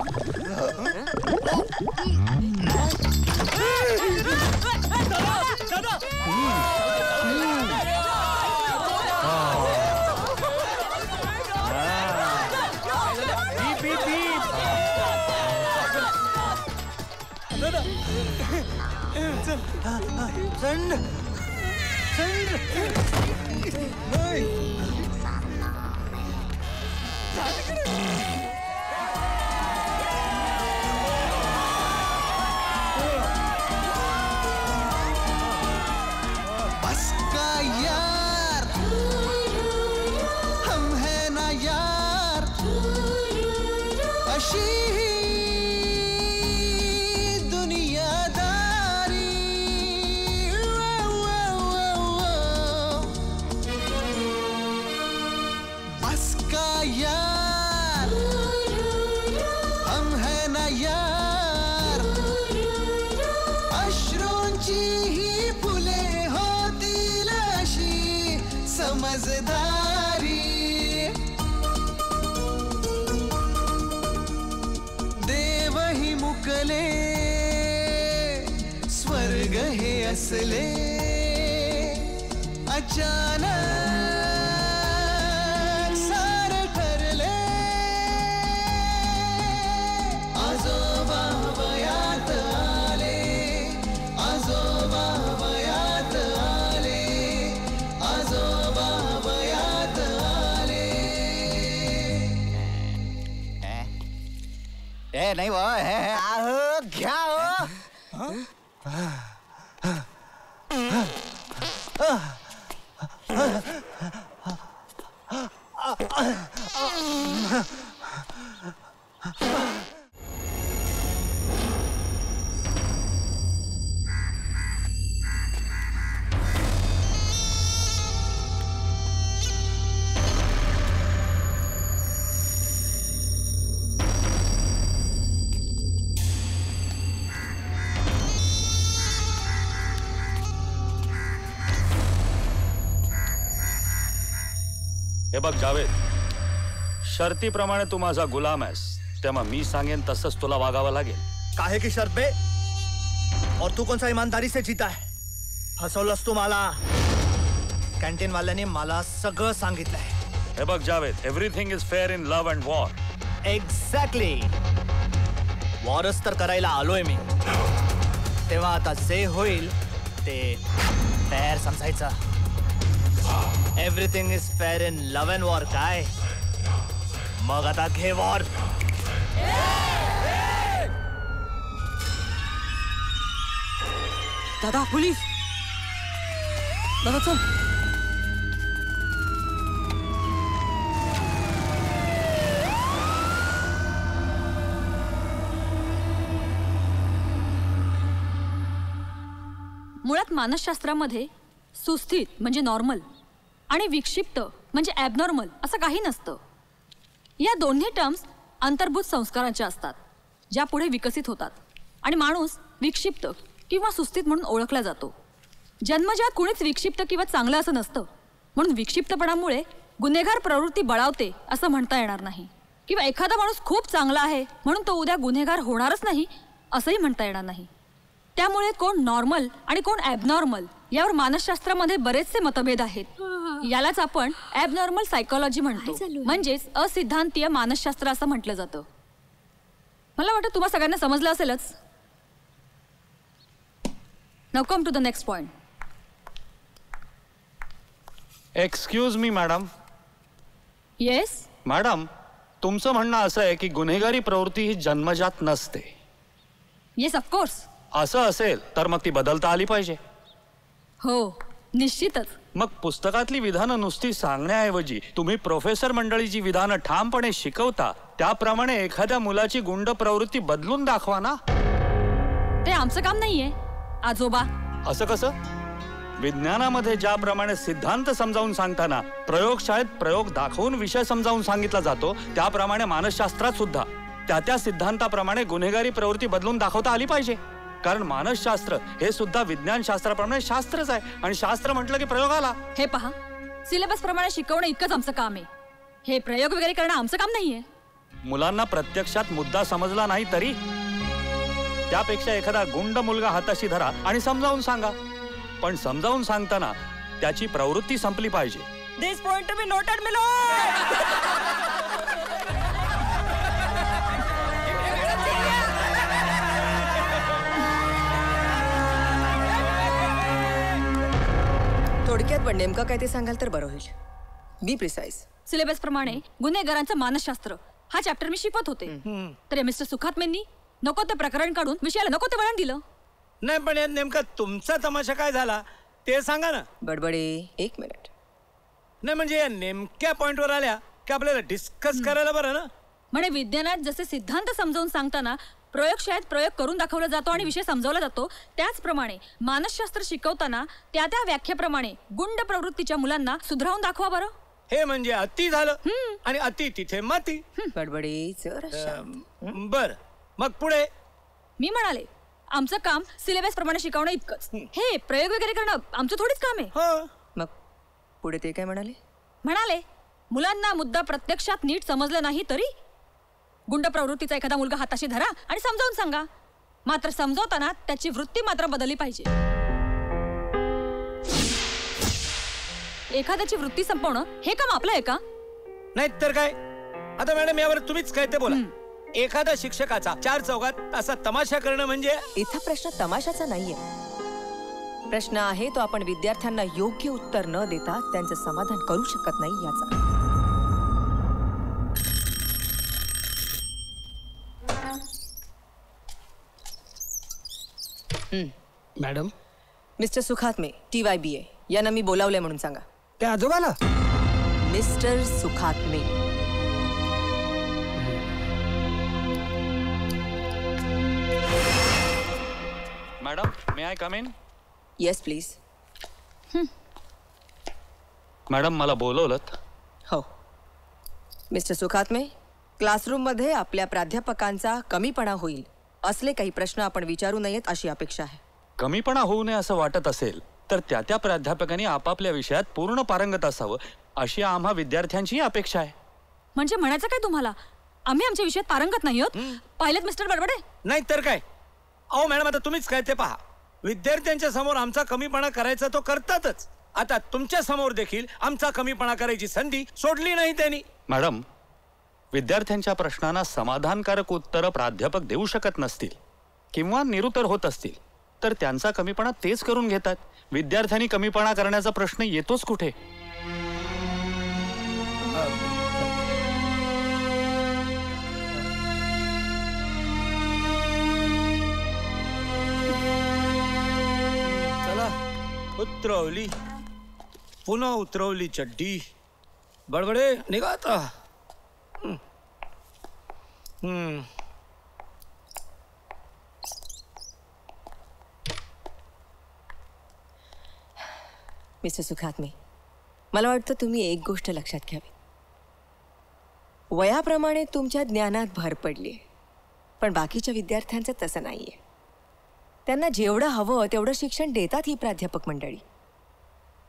चंड बस का यार हम है ना यार अशी दुनियादारी बस का यार हम है ना यार अश्रूंची ही फुले होतील अशी समजदारी देवही मुकले स्वर्ग हे असले अचानक सारे ठरले आजोबा वयात आले आजोबा वयात आले आजोबा वयात आले ए नाही वा अहो घ्या हे बघ जावेद, शर्तीप्रमाणे तू माझा गुलाम आहेस, तेव्हा मी सांगेन तसंच तुला वागावं लागेल. काहे की शर्त पे? और तू कौन सा ईमानदारी से जीता है? फसवलंस तू मला. कॅन्टीन वाल्याने मला सगळं सांगितलंय. हे बघ Javed, everything is fair in love and war. Exactly. वॉरच तर करायला आलोय मी, तेव्हा आता जे होईल ते फेअर समजायचं. Everything is fair in love and war काय? मग आता घे वॉर. दादा पोलीस. दादा चल. मुळात मानसशास्त्रामध्ये सुस्थित म्हणजे नॉर्मल आणि विक्षिप्त म्हणजे ॲबनॉर्मल असं काही नसतं. या दोन्ही टर्म्स अंतर्भूत संस्कारांच्या असतात, ज्या पुढे विकसित होतात आणि माणूस विक्षिप्त किंवा सुस्थित म्हणून ओळखला जातो. जन्मजात कुणीच विक्षिप्त किंवा चांगलं असं नसतं, म्हणून विक्षिप्तपणामुळे गुन्हेगार प्रवृत्ती बळावते असं म्हणता येणार नाही, किंवा एखादा माणूस खूप चांगला आहे म्हणून तो उद्या गुन्हेगार होणारच नाही असंही म्हणता येणार नाही. त्यामुळे कोण नॉर्मल आणि कोण ॲबनॉर्मल यावर मानसशास्त्रामध्ये बरेचसे मतभेद आहेत. यालाच आपण ॲबनॉर्मल सायकोलॉजी म्हणतो, म्हणजेच असिद्धांतीय मानसशास्त्र असं म्हटलं जातं. मला वाटतं तुम्हा सगळ्यांना समजलं असेलच. Now come to the next point. Excuse me madam. Yes madam, तुमचं म्हणणं असं आहे की गुन्हेगारी प्रवृत्ती ही जन्मजात नसते. Yes of course. असं असेल तर मग ती बदलता आली पाहिजे. हो निश्चितच. मग पुस्तकातली विधानं नुसती सांगण्याऐवजी तुम्ही प्रोफेसर मंडळीची विधानं ठामपणे शिकवता, त्याप्रमाणे एखाद्या मुलाची गुंड प्रवृत्ती बदलून दाखवा ना. ते आमचं काम नाहीये आजोबा. असं कसं? विज्ञानामध्ये ज्याप्रमाणे सिद्धांत समजावून सांगताना प्रयोगशाळेत प्रयोग दाखवून विषय समजावून सांगितला जातो, त्याप्रमाणे मानसशास्त्रात सुद्धा त्या सिद्धांताप्रमाणे गुन्हेगारी प्रवृत्ती बदलून दाखवता आली पाहिजे. कारण मानसशास्त्र हे सुद्धा विज्ञान शास्त्राप्रमाणे शास्त्रच आहे, आणि शास्त्र म्हटलं की प्रयोगाला. हे पहा, सिलेबस प्रमाणे शिकवणं इतकंच आमचं काम आहे. हे प्रयोग वगैरे करणं आमचं काम नाहीये. मुलांना प्रत्यक्षात मुद्दा समजला नाही तरी त्यापेक्षा एखादा गुंड मुलगा हाताशी धरा आणि समजावून सांगा. पण समजावून सांगताना त्याची प्रवृत्ती संपली पाहिजे. This point to be noted, my lord. थोडक्यात पण नेमकं काय ते सांगाल तर बरं होईल. Be precise. सिलेबस प्रमाणे गुन्हेगारांचं मानसशास्त्र हा चॅप्टर मी शिकवत होते, तर मिस्टर सुखात्मेंनी नको ते प्रकरण काढून विषयाला नको ते वळण दिलं. नाही पण यात नेमका तुमचा तमाशा काय झाला ते सांगा ना. बडबडे 1 मिनिट. नाही म्हणजे या नेमक्या पॉइंटवर आल्या की आपल्याला डिस्कस करायला बरं ना. म्हणे विज्ञानात जसे सिद्धांत समजावून सांगताना प्रयोगशाळेत प्रयोग करून दाखवला जातो आणि विषय समजावला जातो, त्याचप्रमाणे मानसशास्त्र शिकवताना त्या त्या व्याख्येप्रमाणे गुंड प्रवृत्तीच्या मुलांना सुधारून दाखवा बरं. हे म्हणजे अति झालं आणि अति तिथे माती. बडबडी बर मग पुढे. मी म्हणाले आमचं काम सिलेबस प्रमाणे शिकवणं इतकंच. हे प्रयोग वगैरे करणं आमचं थोडीच काम आहे. मग पुढे ते काय म्हणाले? म्हणाले मुलांना मुद्दा प्रत्यक्षात नीट समजलं नाही तरी गुंड प्रवृत्तीचा एखादा मुलगा हाताशी धरा आणि समजावून सांगा. मात्र समजावताना त्याची वृत्ती मात्र बदलली पाहिजे. एखाद्याची वृत्ती संपवणं हे काम आपलं आहे का? नाही तर काय. आता मॅडम यावर तुम्हीच काय ते बोला. एखाद्या शिक्षकाचा 4 चौघात असा तमाशा करणं म्हणजे. इथं प्रश्न तमाशाचा नाहीये. प्रश्न आहे तो आपण विद्यार्थ्यांना योग्य उत्तर न देता त्यांचं समाधान करू शकत नाही याचा. मॅडम. मिस्टर सुखात्मे TYBA यांना मी बोलावलंय म्हणून सांगा. त्या आजोबाला. Mister Sukhatme. Madam may I come in? Yes please. Madam मला बोलवलं? हो. मिस्टर सुखात्मे, क्लासरूममध्ये आपल्या प्राध्यापकांचा कमीपणा होईल असले काही प्रश्न आपण विचारू नयेत अशी अपेक्षा आहे. कमीपणा होऊ नये असं वाटत असेल तर त्या त्या प्राध्यापकांनी आपापल्या विषयात पूर्ण पारंगत असावं अशी आम्हा विद्यार्थ्यांची अपेक्षा आहे. म्हणजे म्हणायचं काय तुम्हाला आम्ही आमच्या विषयात पारंगत नाही आहोत? पाहिलेत मिस्टर बडबडे? नाही तर काय. अहो मॅडम आता तुम्हीच काय ते पहा. विद्यार्थ्यांच्या समोर आमचा कमीपणा करायचा तो करतातच. आता तुमच्या समोर देखील आमचा कमीपणा करायची संधी सोडली नाही त्यांनी. मॅडम विद्यार्थ्यांच्या प्रश्नांना समाधानकारक उत्तरं प्राध्यापक देऊ शकत नसतील किंवा निरुत्तर होत असतील तर त्यांचा कमीपणा तेच करून घेतात. विद्यार्थ्यांनी कमीपणा करण्याचा प्रश्न येतोच कुठे? चला उतरवली पुन्हा उतरवली चड्डी. बडबडे निघा आता. मिस्टर सुखात्मे, मला वाटतं तुम्ही एक गोष्ट लक्षात घ्यावी. वयाप्रमाणे तुमच्या ज्ञानात भर पडली आहे, पण बाकीच्या विद्यार्थ्यांचं तसं नाहीये. त्यांना जेवढं हवं तेवढं शिक्षण देतात ही प्राध्यापक मंडळी.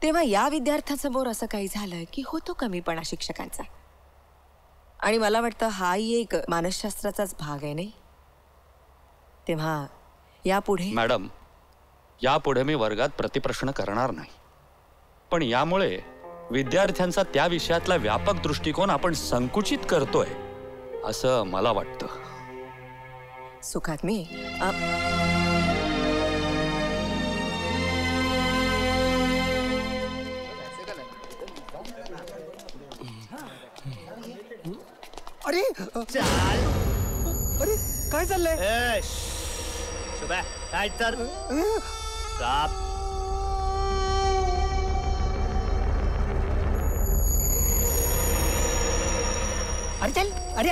तेव्हा या विद्यार्थ्यांसमोर असं काही झालं की होतो कमीपणा शिक्षकांचा. आणि मला वाटतं हाही एक मानसशास्त्राचाच भाग आहे नाही. तेव्हा यापुढे. मॅडम यापुढे मी वर्गात प्रतिप्रश्न करणार नाही, पण यामुळे विद्यार्थ्यांचा त्या विषयातला व्यापक दृष्टिकोन आपण संकुचित करतोय असं मला वाटतं. सुखात्मे, अरे चाल. अरे काय चाललंय? शुभा काय तर काप. अरे चल. अरे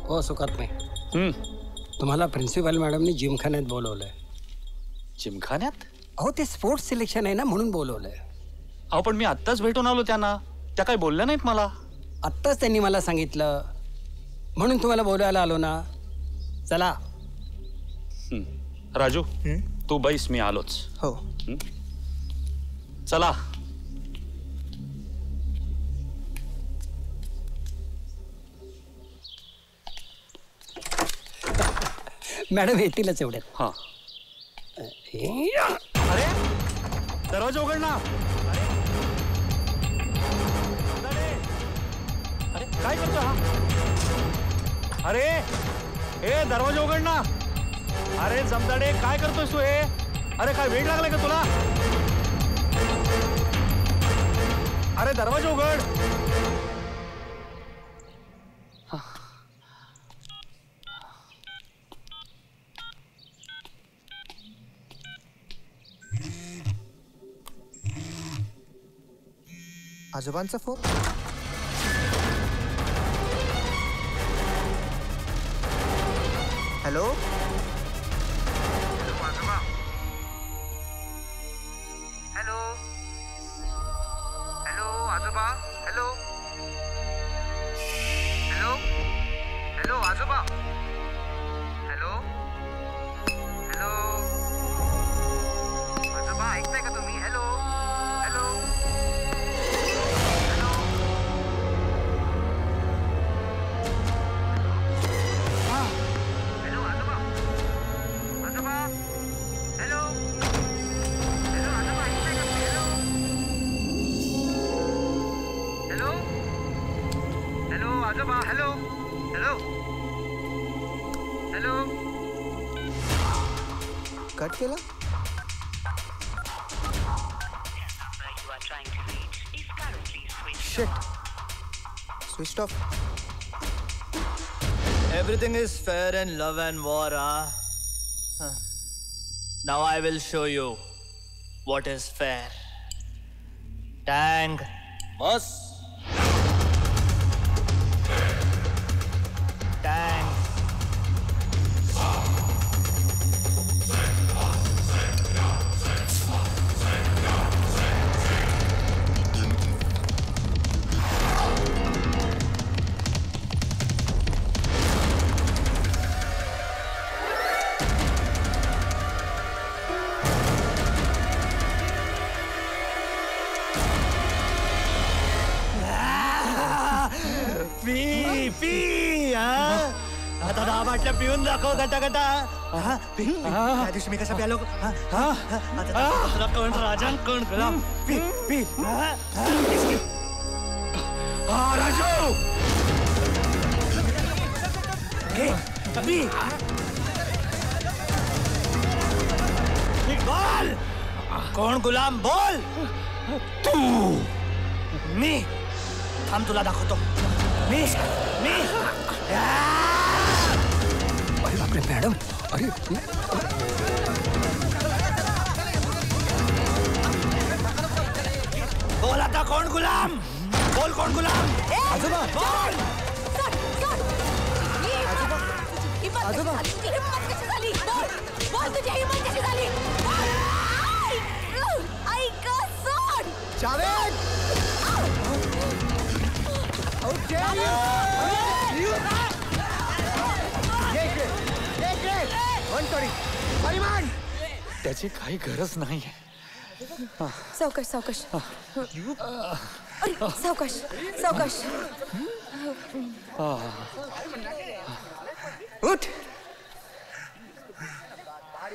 हो सुखात्मे, तुम्हाला प्रिन्सिपल मॅडमनी जिमखान्यात बोलवलंय. जिमखान्यात? अहो ते स्पोर्ट्स सिलेक्शन आहे ना म्हणून बोलवलंय. अहो पण मी आत्ताच भेटून आलो त्यांना, त्या काही बोलल्या नाहीत मला. आत्ताच त्यांनी मला सांगितलं म्हणून तुम्हाला बोलवायला आलो ना. चला. राजू तू बैस, मी आलोच. हो. चला. मॅडम येतीलच एवढ्यात. हा. अरे दरवाजा उघड ना. अरे काय करतो हा? अरे ए दरवाजा उघड ना. अरे जमदाडे काय करतोस तू हे? अरे काय वेळ लागलाय का तुला? अरे दरवाजा उघड. आजोबांचा फोन. हॅलो. हॅलो हॅलो आजोबा. हॅलो हॅलो हॅलो आजोबा. हॅलो हॅलो आजोबा ऐकताय का तुम्ही? हॅलो हॅलो आजोबा. Hello hello hello. कट केला. Shit. Switch off. Everything is fair in love and war, huh? Now I will show you what is fair. Tang. Bus. Tang. P आता 10 बाटल्या पिऊन दाखव गटा. त्या दिवशी मी कसा प्यालो. तुला कोण राजा कोण गुलाम. P P. राजू बोल. कोण गुलाम बोल. तू. मी. थांब तुला दाखवतो. मी. अरे बापरे मॅडम. अरे बोल आता कोण गुलाम. बोल कोण गुलाम. आजोबा. बोल. आजोबा. जावेद. त्याची काही गरज नाही. सावकाश सावकाश. अरे सावकाश सावकाश. उठ.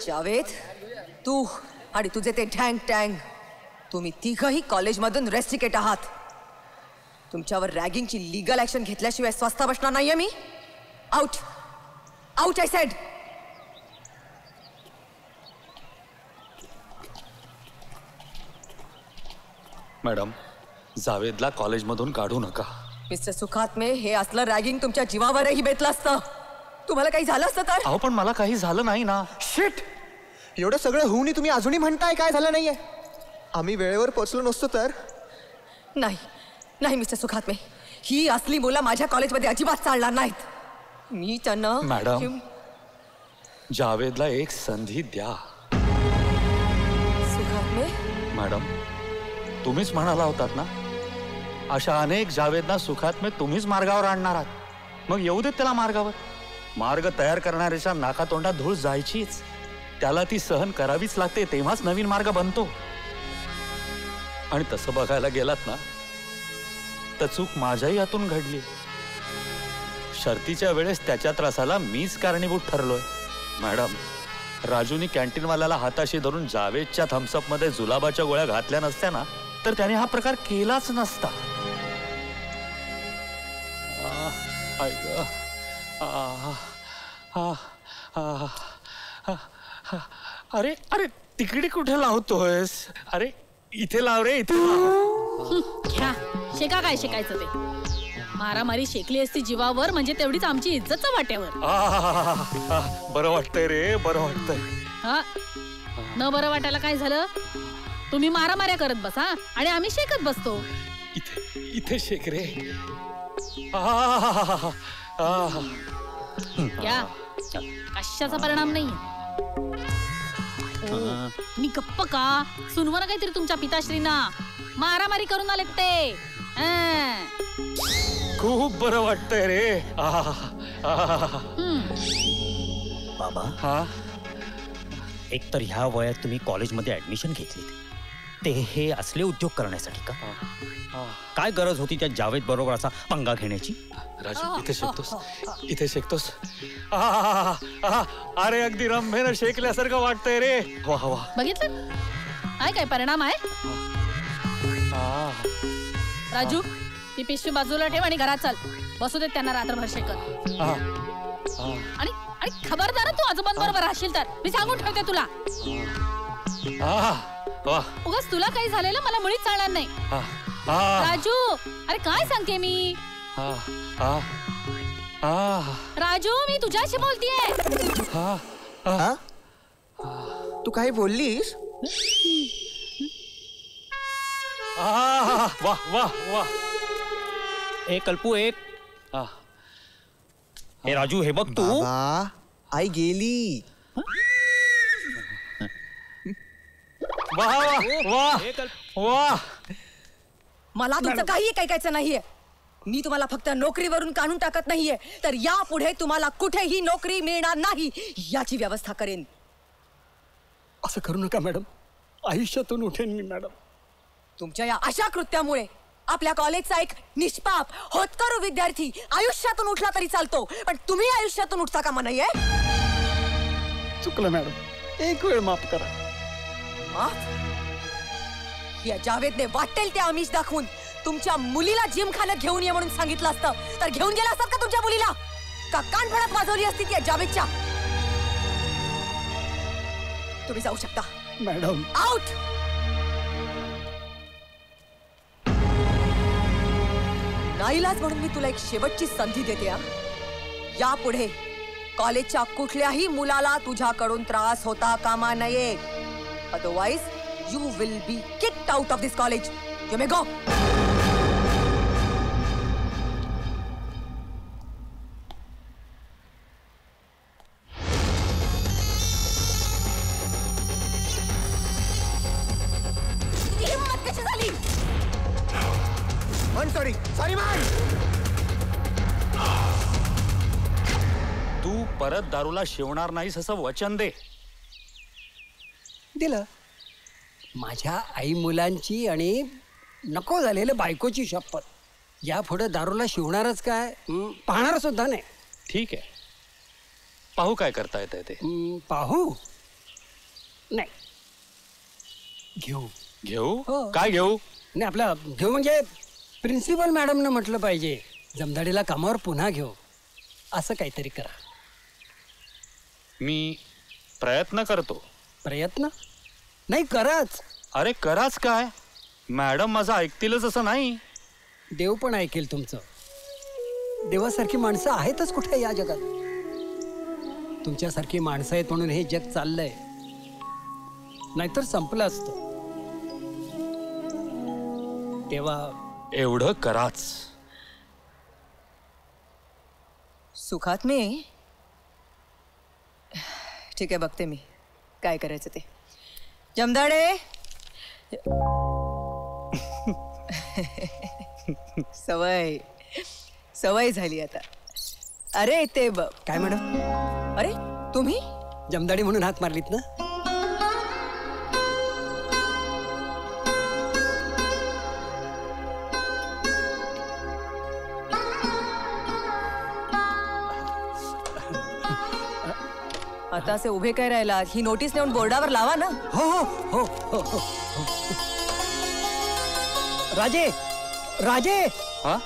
जावेद तू आणि तुझे ते टँग तुम्ही तिघही कॉलेजमधून रेस्ट्रिकेट आहात. तुमच्यावर रॅगिंगची लीगल ऍक्शन घेतल्याशिवाय स्वस्थ बसणार नाहीये मी. Out out I said. Madam जावेदला कॉलेजमधून काढू नका. मिस्टर सुखात्मे हे असलं रॅगिंग तुमच्या जीवावरही बेतलं असतं. तुम्हाला काही झालं असतं तर. अहो पण मला काही झालं नाही ना. शिट. एवढं सगळं होऊनही तुम्ही अजूनही म्हणताय काय झालं नाहीये. आम्ही वेळेवर पोहोचलो नसतो तर. नाही मिस्टर सुखात्मे, ही असली मुलं माझ्या कॉलेजमध्ये अजिबात चालणार नाहीत. मी त्यांना. मॅडम जावेदला एक संधी द्या. मॅडम, तुम्हीच म्हणाला होतात ना, अशा अनेक जावेदना सुखात मी तुम्हीच मार्गावर आणणार आहात. मग येऊ देत त्याला मार्गावर. मार्ग तयार करणाऱ्याच्या नाकातोंडात धूळ जायचीच, त्याला ती सहन करावीच लागते, तेव्हाच नवीन मार्ग बनतो. आणि तसं बघायला गेलात ना, तर चूक माझ्याही हातून घडली. शर्तीच्या वेळेस त्याच्या त्रासाला मीच कारणीभूत ठरलोय. मॅडम, राजूनी कॅन्टीनवाल्याला हाताशी धरून जावेदच्या थम्सअप मध्ये जुलाबाच्या गोळ्या घातल्या नसत्या ना, तर त्याने हा प्रकार केलाच नसता. अरे अरे तिकडे कुठे लावतोयस? अरे इथे लाव रे, इथे लाव. घ्या, शेका काय शेकायचं ते. मारामारी शेकली असती जीवावर म्हणजे तेवढीच आमची इज्जत वाट्यावर. बरं वाटतंय रे, बरं वाटतंय. हा, न बरं वाटायला काय झालं? तुम्ही मारामाऱ्या करत बसा आणि आम्ही शेकत बसतो. इथे शेक रे. घ्या, कशाचा परिणाम नाही. मी गप्प का? सुनवा ना काहीतरी तुमच्या पिताश्रींना. मारामारी करून आलेत ते. खूप बरं वाटतंय रे. बाबा, हा, एक तर ह्या वयात तुम्ही कॉलेजमध्ये ऍडमिशन घेतली, ते हे असले उद्योग करण्यासाठी का? काय गरज होती त्या जावेद बरोबर असा पंगा घेण्याची? राजू, इथे शेकतोस, इथे शेकतोस. अरे अगदी रंभेनं शेकल्यासारखं वाटतंय रे. वा वा, बघितलं काय काय परिणाम आहे. राजू, ती पिशवी बाजूला ठेव आणि घरात चाल. बसू देत त्यांना रात्रभर शेकत. आणि आणि खबरदार तू आजोबांबरोबर राहशील तर मी सांगून ठेवते तुला. उगाच तुला काही झालेलं मला मुळीच चालणार नाही. राजू, अरे काय सांगते मी? राजू, मी तुझ्याशी बोलतीये. तू काही बोललीस? वाह वाह वाह. ए कल्पू, एक. हे राजू, हे बघ तू. आई गेली. वाह वाह वाह. मला तुमचं काही ऐकायचं नाहीये. मी तुम्हाला फक्त नोकरीवरून काढून टाकत नाहीये, तर यापुढे तुम्हाला कुठेही नोकरी मिळणार नाही याची व्यवस्था करेन. असं करू नका मॅडम, आयुष्यातून उठेन मी मॅडम. तुमच्या या अशा कृत्यामुळे आपल्या कॉलेजचा एक निष्पाप होतकरू विद्यार्थी आयुष्यातून उठला तरी चालतो, पण तुम्ही आयुष्यातून उठता कामा नाहीये. चुकलं मॅडम, एक वेळ माफ करा. माफ? या जावेदने वाटेल ते आमिष दाखवून तुमच्या मुलीला जिमखान्यात घेऊन ये म्हणून सांगितलं असतं तर घेऊन गेला असतात का तुमच्या मुलीला? का कानफडत वाजवली असती त्या जावेदच्या? तुम्ही जाऊ शकता मॅडम. आउट. नाईलाज म्हणून मी तुला एक शेवटची संधी देते. यापुढे कॉलेजच्या कुठल्याही मुलाला तुझ्याकडून त्रास होता कामा नये. Otherwise you will be kicked out of this college. You may go. हिम्मत कशी झाली? सॉरी सॉरी मान. तू परत दारूला शिवणार नाहीस असं वचन दे. दिलं. माझ्या आई मुलांची आणि नको झालेल्या बायकोची शपथ. यापुढे दारूला शिवणारच काय, पाहणार सुद्धा नाही. ठीक आहे, पाहू काय करता येतंय ते. पाहू नाही, घेऊ. घेऊ? काय घेऊ? नाही, आपलं घेऊ म्हणजे प्रिन्सिपल मॅडमनं म्हटलं पाहिजे, जमदाडीला कामावर पुन्हा घेऊ, असं काहीतरी करा. मी प्रयत्न करतो. प्रयत्न नाही, कराच. अरे कराच काय, मॅडम माझं ऐकतीलच असं नाही. देव पण ऐकेल तुमचं. देवासारखी माणसं आहेतच कुठे या जगात. तुमच्यासारखी माणसं आहेत म्हणून हे जग चाललंय, नाहीतर संपलं असतं. तेव्हा एवढं कराच. सुखात मी ठीक आहे, बघते मी काय करायचं ते. जमदाडे, सवय सवय झाली आता. अरे ते बघ. काय मॅडम? अरे तुम्ही जमदाडी म्हणून हाक मारलीत ना? आता असे उभे काय राहिला? ही नोटीस नेऊन बोर्डावर लावा ना. हो हो हो हो हो. राजे राजे. हा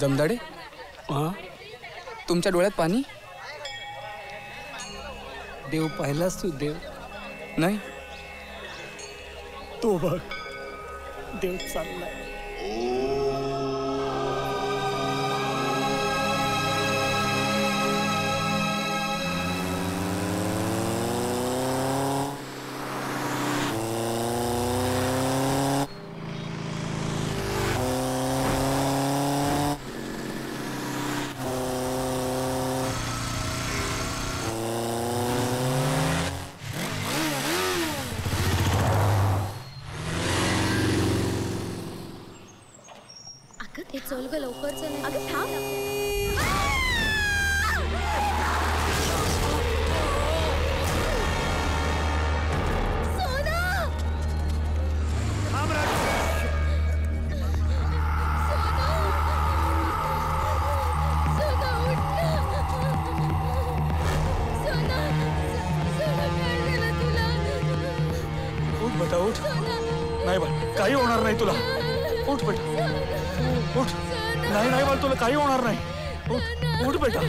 जमदाडे, तुमच्या डोळ्यात पाणी? देव पाहिलास तू? देव नाही. तो बघ, देव चाललाय. ते चल ग लवकर चल. अगं थांब. उठ बेटा उठ. नाही बा काही होणार नाही तुला. उठ बेटा उठ. नाही नाही बाळ तुला काही होणार नाही. उठ उठ बेटा.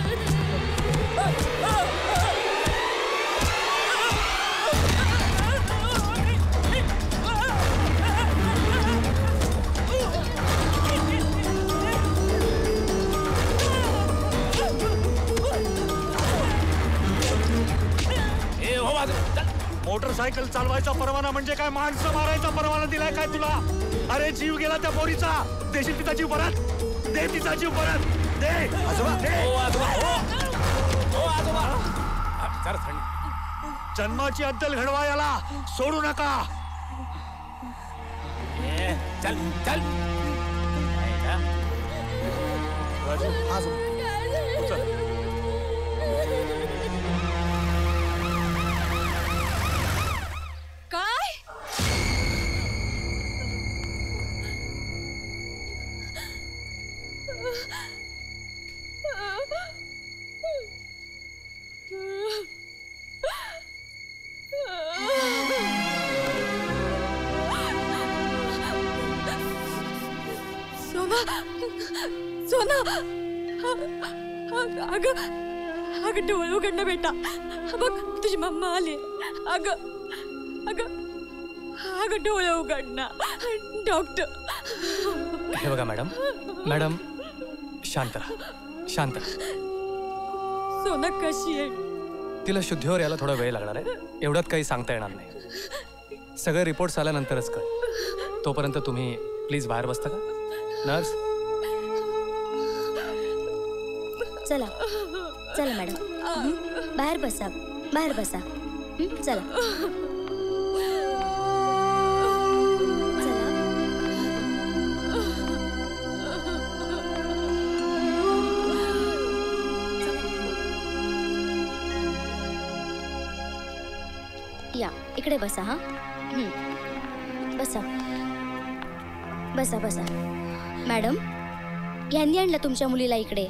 मोटरसायकल चालवायचा परवाना म्हणजे काय? माणसं मारायचा परवाना दिलाय काय तुला? अरे जीव गेला त्या पोरीचा. देशील तिचा जीव परत? दे तिचा जीव परत. दे आजोबा. जन्माची अद्दल घडवा याला सोडू नका. चल चल. काय? सोना सोना. अगं अगं डोळे उघडणं बेटा. बघ तुझी मम्मा आली. अगं अगं अगं डोळे उघडणं. डॉक्टर. हे बघा मॅडम. मॅडम शांत राहा. शांत राहा. सोना कशी आहे? तिला शुद्धीवर यायला थोडा वेळ लागणार आहे. एवढ्यात काही सांगता येणार नाही. सगळे रिपोर्ट्स आल्यानंतरच कळ. तोपर्यंत तुम्ही प्लीज बाहेर बसता का? नर्स. चला चला मॅडम बाहेर बसा. बाहेर बसा. चला या इकडे बसा. हा बसा बसा बसा. मॅडम यांनी आणलं तुमच्या मुलीला इकडे.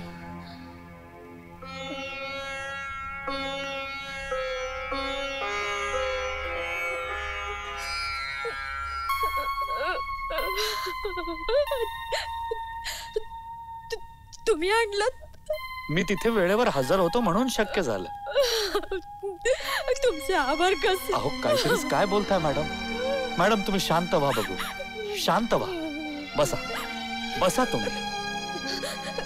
तुम्ही आणलं. मी तिथे वेळेवर हजर होतो म्हणून शक्य झालं. तुमचे आभार कसे. अहो काहीतरीच काय बोलताय मॅडम. मॅडम तुम्ही शांत व्हा बघू. शांत व्हा. बसा बसा तुम्ही.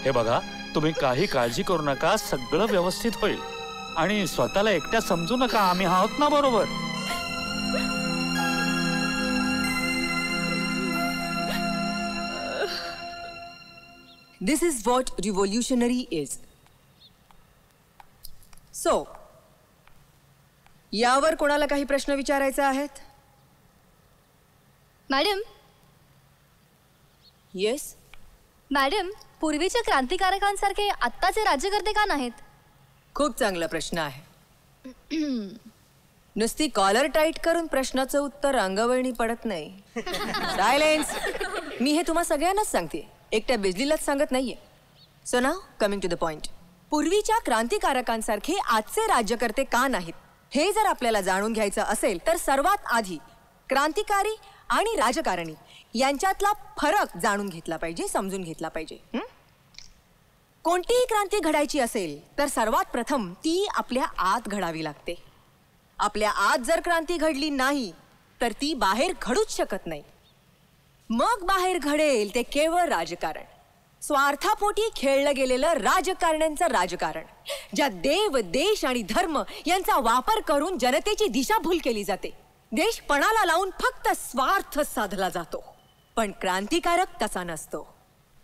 हे बघा तुम्ही काही काळजी करू नका. सगळं व्यवस्थित होईल. आणि स्वतःला एकट्या समजू नका. आम्ही आहोत ना बरोबर. This is what revolutionary is. So, यावर कोणाला काही प्रश्न विचारायचे आहेत? मॅडम. येस. मॅडम, पूर्वीच्या क्रांतिकारकांसारखे आत्ताचे राज्यकर्ते का नाहीत? खूप चांगला प्रश्न आहे. नुसती कॉलर टाईट करून प्रश्नाचं उत्तर अंगवळणी पडत नाही. सायलेन्स. मी हे तुम्हा सगळ्यांनाच सांगते, एकट्या बिजलीलाच सांगत नाहीये. So now coming to the point. पूर्वीच्या क्रांतिकारकांसारखे आजचे राज्यकर्ते का नाहीत हे जर आपल्याला जाणून घ्यायचं असेल तर सर्वात आधी क्रांतिकारी आणि राजकारणी यांच्यातला फरक जाणून घेतला पाहिजे, समजून घेतला पाहिजे. कोणतीही क्रांती घडायची असेल तर सर्वात प्रथम ती आपल्या आत घडावी लागते. आपल्या आत जर क्रांती घडली नाही तर ती बाहेर घडूच शकत नाही. मग बाहेर घडेल ते केवळ राजकारण. स्वार्थापोटी खेळलं गेलेलं राजकारण्यांचं राजकारण, ज्यात देव, देश आणि धर्म यांचा वापर करून जनतेची दिशाभूल केली जाते. देश पणाला लावून फक्त स्वार्थ साधला जातो. पण क्रांतिकारक तसा नसतो.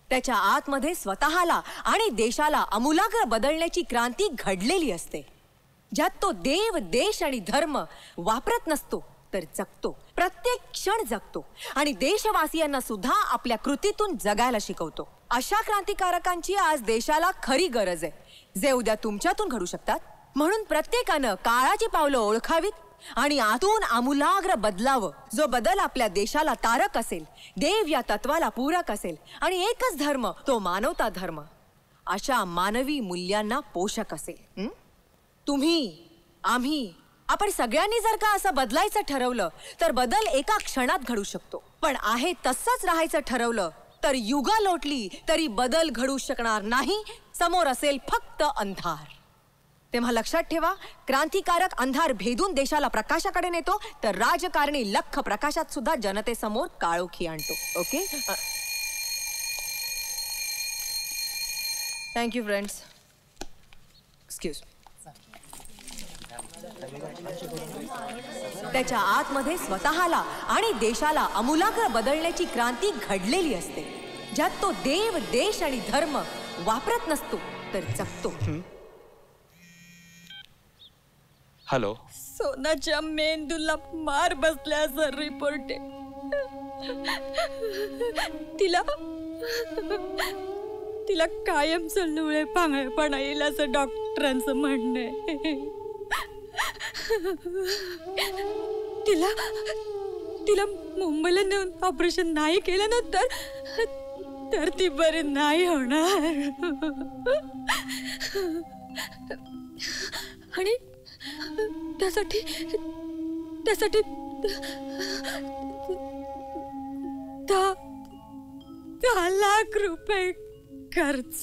त्याच्या आतमध्ये स्वतःला आणि देशाला आमूलाग्र बदलण्याची क्रांती घडलेली असते, ज्यात तो देव, देश आणि धर्म वापरत नसतो तर जगतो. प्रत्येक क्षण जगतो आणि देशवासियांना सुद्धा आपल्या कृतीतून जगायला शिकवतो. अशा क्रांतिकारकांची आज देशाला खरी गरज आहे, जे उद्या तुमच्यातून घडू शकतात. म्हणून प्रत्येकानं काळाची पावलं ओळखावीत आणि आतून आमूलाग्र बदलावं. जो बदल आपल्या देशाला तारक असेल, देव या तत्वाला पूरक असेल आणि एकच धर्म, तो मानवता धर्म, अशा मानवी मूल्यांना पोषक असेल. तुम्ही, आम्ही, आपण सगळ्यांनी जर का असं बदलायचं ठरवलं तर बदल एका क्षणात घडू शकतो. पण आहे तसंच राहायचं ठरवलं तर युगा लोटली तरी बदल घडू शकणार नाही. समोर असेल फक्त अंधार. तेव्हा लक्षात ठेवा, क्रांतिकारक अंधार भेदून देशाला प्रकाशाकडे नेतो तर राजकारणी लख प्रकाशात सुद्धा जनतेसमोर काळोखी आणतो. ओके. Thank you friends. एक्सक्यूज. त्याच्या आतमध्ये स्वतःला आणि देशाला आमूलाग्र बदलण्याची क्रांती घडलेली असते, ज्यात तो देव, देश आणि धर्म वापरत नसतो तर जगतो. हॅलो. सोनाच्या मेंदूला मार बसल्याचा रिपोर्ट आहे. तिला कायमचं लुळे पांगळेपणा येईल असं डॉक्टरांचं म्हणणं आहे. तिला मुंबईला नेऊन ऑपरेशन नाही केलं ना तर ती बरी नाही होणार. आणि त्यासाठी 10 लाख रुपये खर्च.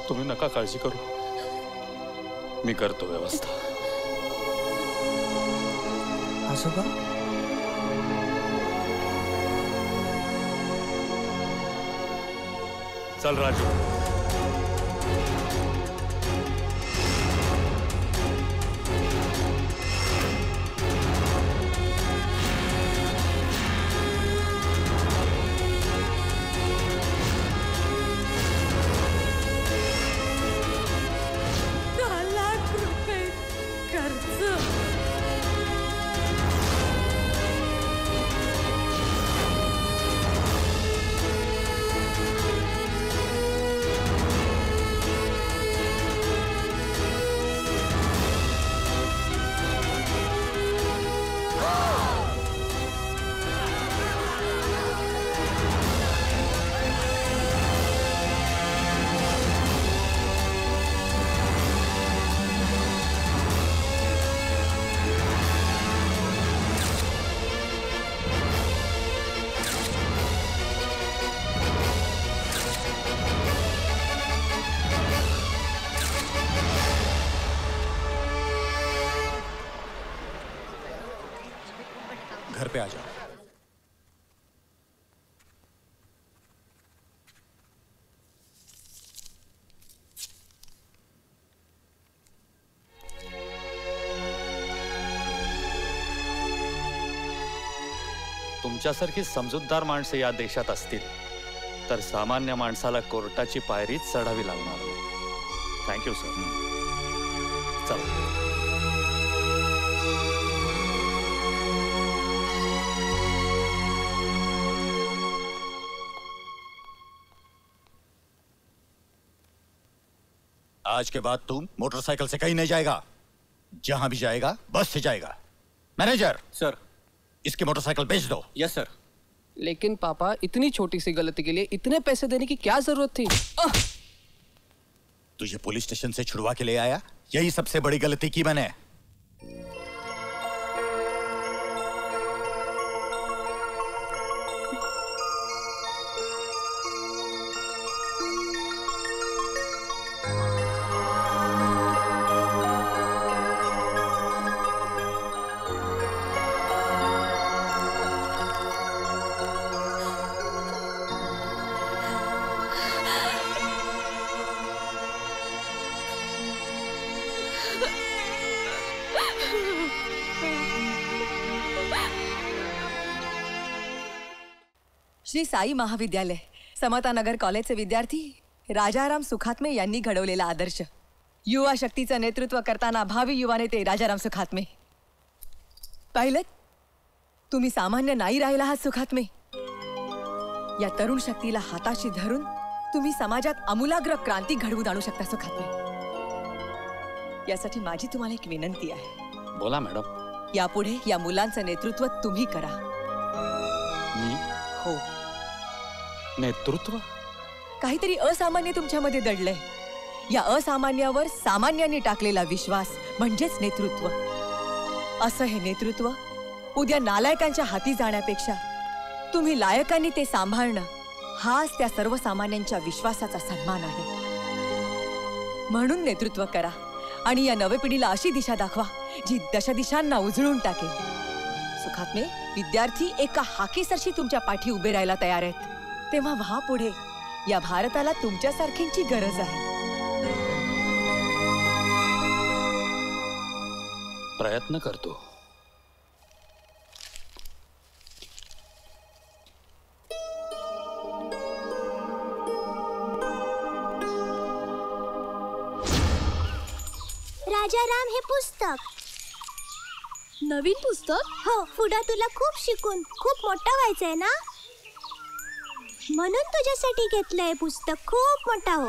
तुम्ही नका काळजी करू, मी करतो व्यवस्था. आजोबा. चल राजू. पे आ जाओ। तुमच्यासारखी समजूतदार माणसे या देशात असतील तर सामान्य माणसाला कोर्टाची पायरीच चढावी लागणार नाही. Thank you sir. चला. आज के बाद तुम मोटरसाइकिल से कहीं नहीं जाएगा. जहां भी जाएगा बस से जाएगा. मैनेजर सर, इसकी मोटरसाइकिल बेच दो. Yes sir. लेकिन पापा, इतनी छोटी सी गलती के लिए इतने पैसे देने की क्या जरूरत थी? तुझे पुलिस स्टेशन से छुड़वा के ले आया, यही सबसे बड़ी गलती की मैंने. श्री साई महाविद्यालय समतानगर कॉलेजचे विद्यार्थी राजाराम सुखात्मे यांनी घडवलेला आदर्श. युवा शक्तीचं नेतृत्व करताना भावी युवा नेते राजाराम सुखात्मे. पाहिलं, तुम्ही सामान्य नाही राहिला आहात सुखात्मे. या तरुण शक्तीला हाताशी धरून तुम्ही समाजात आमूलाग्र क्रांती घडवून आणू शकता सुखात्मे. यासाठी माझी तुम्हाला एक विनंती आहे. बोला मॅडम. यापुढे या मुलांचं नेतृत्व तुम्ही करा. मी? हो. नेतृत्व? काहीतरी असामान्य तुमच्यामध्ये दडलंय. या असामान्यावर सामान्यांनी टाकलेला विश्वास म्हणजेच नेतृत्व. असं हे नेतृत्व उद्या नालायकांच्या हाती जाण्यापेक्षा तुम्ही लायकांनी ते सांभाळणं हाच त्या सर्वसामान्यांच्या विश्वासाचा सन्मान आहे. म्हणून नेतृत्व करा आणि या नव्या पिढीला अशी दिशा दाखवा जी दशदिशांना उजळून टाकेल. सुखात्मे, विद्यार्थी एका हाकेसरशी तुमच्या पाठी उभे राहायला तयार आहेत. तेव्हा व्हा पुढे. या भारताला तुमच्यासारखींची गरज आहे. प्रयत्न करतो. राजाराम, हे पुस्तक. नवीन पुस्तक? हो. पुढे तुला खूप शिकून खूप मोठा व्हायचंय ना, म्हणून तुझ्यासाठी घेतलंय पुस्तक. खूप मोठा हो.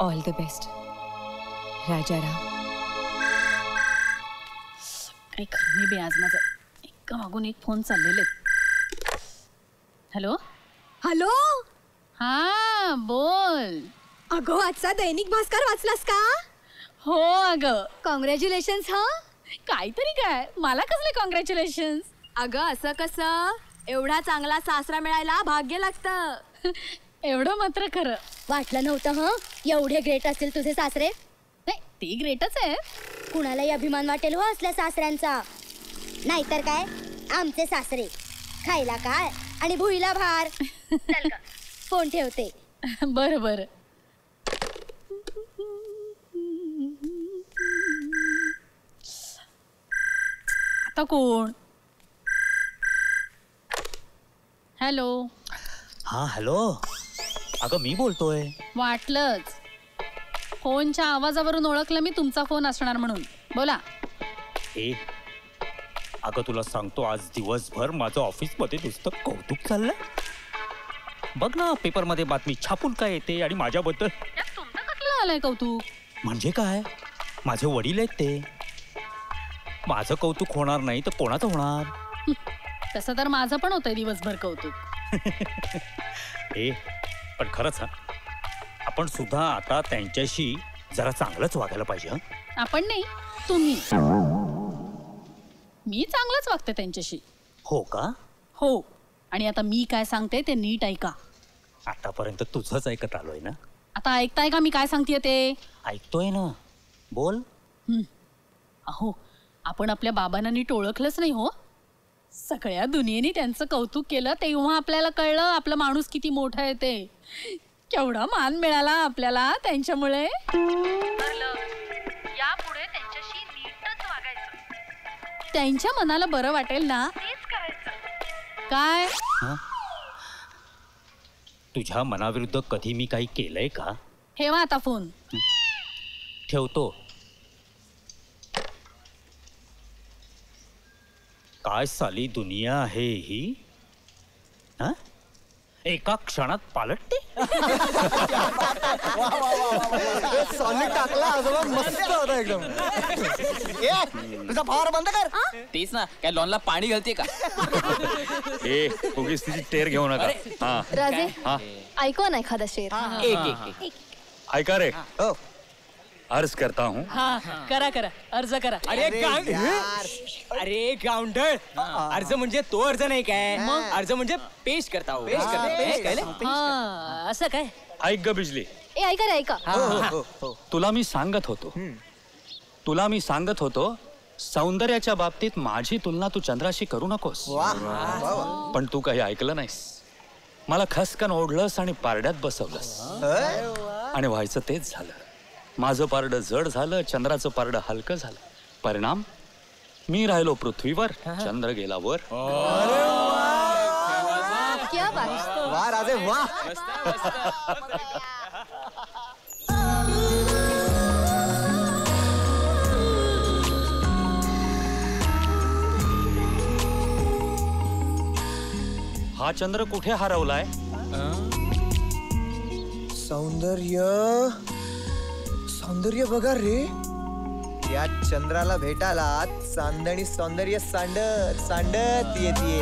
All the best Rajaram. काय खरं मी बे, आज माझं एका मागून एक फोन चाललेले. Hello hello. हा बोल. अगं, आजचा दैनिक भास्कर वाचलास का? हो अगं. कॉंग्रॅच्युलेशन्स. हा, काहीतरी काय, मला कसले कॉंग्रॅच्युलेशन्स? अगं असं कसं, एवढा चांगला सासरा मिळायला भाग्य लागतं. एवढं मात्र खरं. वाटलं नव्हतं हं एवढे ग्रेट असतील तुझे सासरे. नाही, ते ग्रेटच आहे. कुणालाही अभिमान वाटेल हो असल्या सासऱ्यांचा. नाहीतर काय, आमचे सासरे खायला काय आणि भुईला भार. चल ग, फोन ठेवते. बरं बरं. आता कोण? हॅलो. हा हॅलो. अगं मी बोलतोय. वाटलंच. फोनच्या आवाजावरून ओळखलं मी तुमचा फोन असणार म्हणून. बोला. ए अगं तुला सांगतो, आज दिवसभर माझं ऑफिसमध्ये नुसतं कौतुक चाललंय. बघ ना, पेपरमध्ये बातमी छापून काय येते आणि माझ्याबद्दल. तुमचं कसलं आलंय कौतुक? म्हणजे काय, माझे वडील आहेत ते. माझं कौतुक होणार नाही तर कोणाचं होणार? तसं तर माझं पण होतंय दिवसभर कौतुक. ए पण खरंच हा, आपण सुद्धा आता त्यांच्याशी जरा चांगलंच वागायला पाहिजे. आपण नाही, तुम्ही. मी चांगलंच वागते त्यांच्याशी. हो का? हो. आणि आता मी काय सांगते ते नीट ऐका. आतापर्यंत तुझंच ऐकत आलोय ना. आता ऐकताय का मी काय सांगतेय ते? ऐकतोय ना, बोल. अहो, आपण आपल्या बाबांना नीट ओळखलंच नाही हो. सगळ्या दुनियेने त्यांचं कौतुक केलं तेव्हा आपल्याला कळलं आपलं माणूस किती मोठा आहे ते. केवढा मान मिळाला आपल्याला त्यांच्यामुळे. यापुढे त्यांच्याशी नीटच वागायचं. त्यांच्या मनाला बरं वाटेल ना तेच करायचं. काय? तुझ्या मनाविरुद्ध कधी मी काही केलंय का? ठेवा आता फोन. ठेवतो. काय साली दुनिया आहे ही. हा? एका क्षणात पालटते. टाकला आजोबा, मस्त होता एकदम. तुझा फार बंद कर. तेच ना, काय लॉनला पाणी घालते का? ए उगीच तिची टेर घेऊ नका. हा राजे हा ऐकवा ना एखादा शेर. एक ऐका रे. अर्ज करता हूँ. हा करा करा, अर्ज करा. अरे गावंढळ, अर्ज म्हणजे तो अर्ज नाही काय, अर्ज म्हणजे पेश करता हो. असं काय? ऐक ग बिजली. ए ऐका रे ऐका. तुला मी सांगत होतो सौंदर्याच्या बाबतीत माझी तुलना तू चंद्राशी करू नकोस. पण तू काही ऐकलं नाहीस. मला खसकन ओढलंस आणि पारड्यात बसवलंस आणि व्हायचं तेच झालं. माझं पारडं जड झालं, चंद्राचं पारडं हलकं झालं. परिणाम मी राहिलो पृथ्वीवर, चंद्र गेला वर. क्या बात. वा राजे वा. हा चंद्र कुठे हरवलाय? सौंदर्य बघा रे. या चंद्राला भेटायला चांदणी सौंदर्य सांडत येते.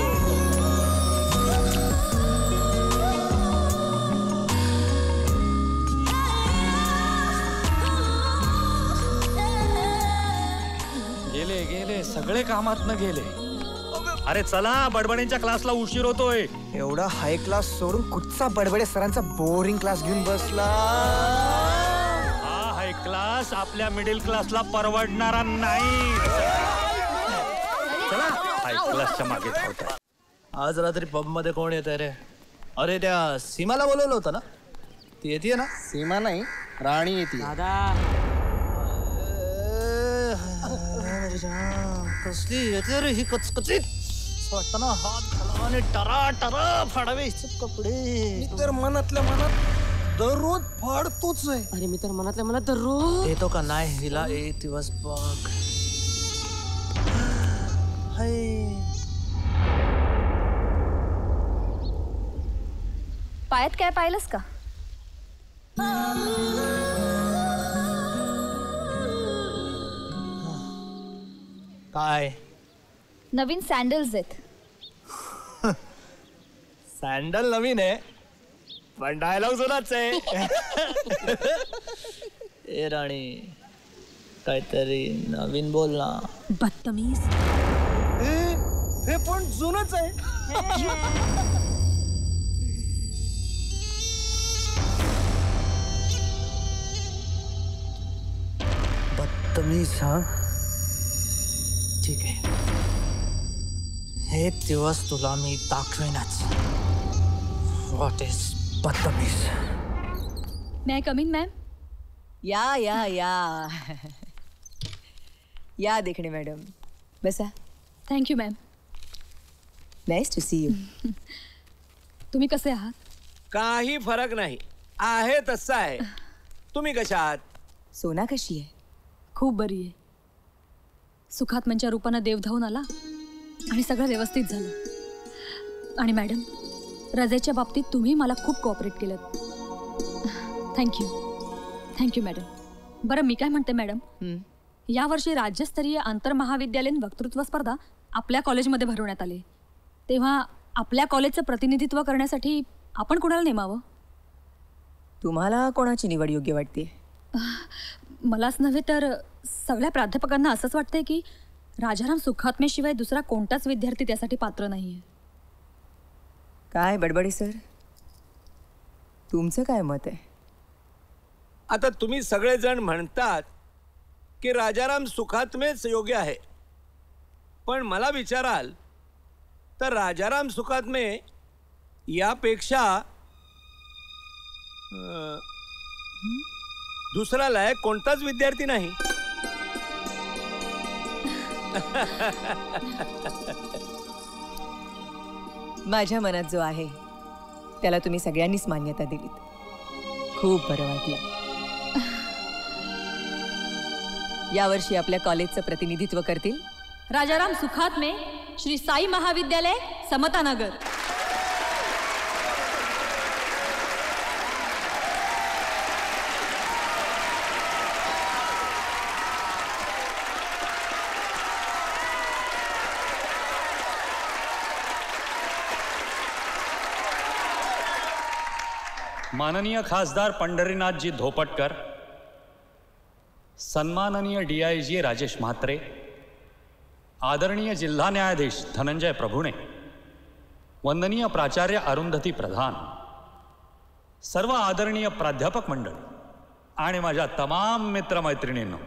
गेले गेले सगळे कामातनं गेले. अरे चला, बडबडेंच्या क्लासला उशीर होतोय. एवढा हाय क्लास सोडून कुठचा बडबडे सरांचा बोरिंग क्लास घेऊन बसला. हा हाय क्लास आपल्या मिडिल क्लासला परवडणारा नाही. चला, हाय क्लासच्या मागे धावतोय. आज रात्री पब मध्ये कोण येत आहे रे? अरे त्या सीमाला बोलवलं होतं ना, ती येते ना? सीमा नाही, राणी येते. कसली येते रे ही कचकचीत. वाटतं ना हात घालावा आणि टरा टरा फाडावे हिचे कपडे. मी तर मनातल्या मनात दररोज फाडतोच आहे. अरे मी तर मनातल्या मनात दररोज येतो का नाही हिला एक दिवस बघ. पायात काय पाहिलंस का? काय? नवीन सँडल्स आहेत. सँडल नवीन आहे पण डायलॉग जुनाच आहे. ए राणी काहीतरी नवीन बोल ना. बदतमीज. हे पण जुनच आहे. बदतमीज. हा ठीक आहे, हे दिवस तुला मी दाखवेनच. व्हॉट इज बदतमीज. May I come in ma'am? या या या या देखणे मॅडम, बसा. Thank you ma'am. Nice to see you. तुम्ही कसे आहात? काही फरक नाही, आहे तसं आहे. तुम्ही कशा आहात? सोना कशी आहे? खूप बरी आहे. सुखात्म्यांच्या रूपानं देव धावून आला आणि सगळं व्यवस्थित झालं. आणि मॅडम, रजेच्या बाबतीत तुम्ही मला खूप कोऑपरेट केलं. Thank you madam. बरं मी काय म्हणते मॅडम, यावर्षी राज्यस्तरीय आंतरमहाविद्यालयीन वक्तृत्व स्पर्धा आपल्या कॉलेजमध्ये भरवण्यात आली. तेव्हा आपल्या कॉलेजचं प्रतिनिधित्व करण्यासाठी आपण कोणाला नेमावं? तुम्हाला कोणाची निवड योग्य वाटते? मलाच नव्हे तर सगळ्या प्राध्यापकांना असंच वाटतंय की राजाराम सुखात्मेशिवाय दुसरा कोणताच विद्यार्थी त्यासाठी पात्र नाहीये. काय बडबडी सर, तुमचं काय मत आहे? आता तुम्ही सगळेजण म्हणतात की राजाराम सुखात्मेच योग्य आहे, पण मला विचाराल तर राजाराम सुखात्मे यापेक्षा दुसरा लायक कोणताच विद्यार्थी नाही. माझ्या मनात जो आहे त्याला तुम्ही सगळ्यांनीच मान्यता दिलीत. खूप बरं वाटलं. यावर्षी आपल्या कॉलेजचं प्रतिनिधित्व करतील राजाराम सुखात्मे, श्री साई महाविद्यालय, समतानगर. माननीय खासदार पंढरीनाथजी धोपटकर, सन्माननीय DIG राजेश म्हात्रे, आदरणीय जिल्हा न्यायाधीश धनंजय प्रभुणे, वंदनीय प्राचार्य अरुंधती प्रधान, सर्व आदरणीय प्राध्यापक मंडळी आणि माझ्या तमाम मित्रमैत्रिणींनो,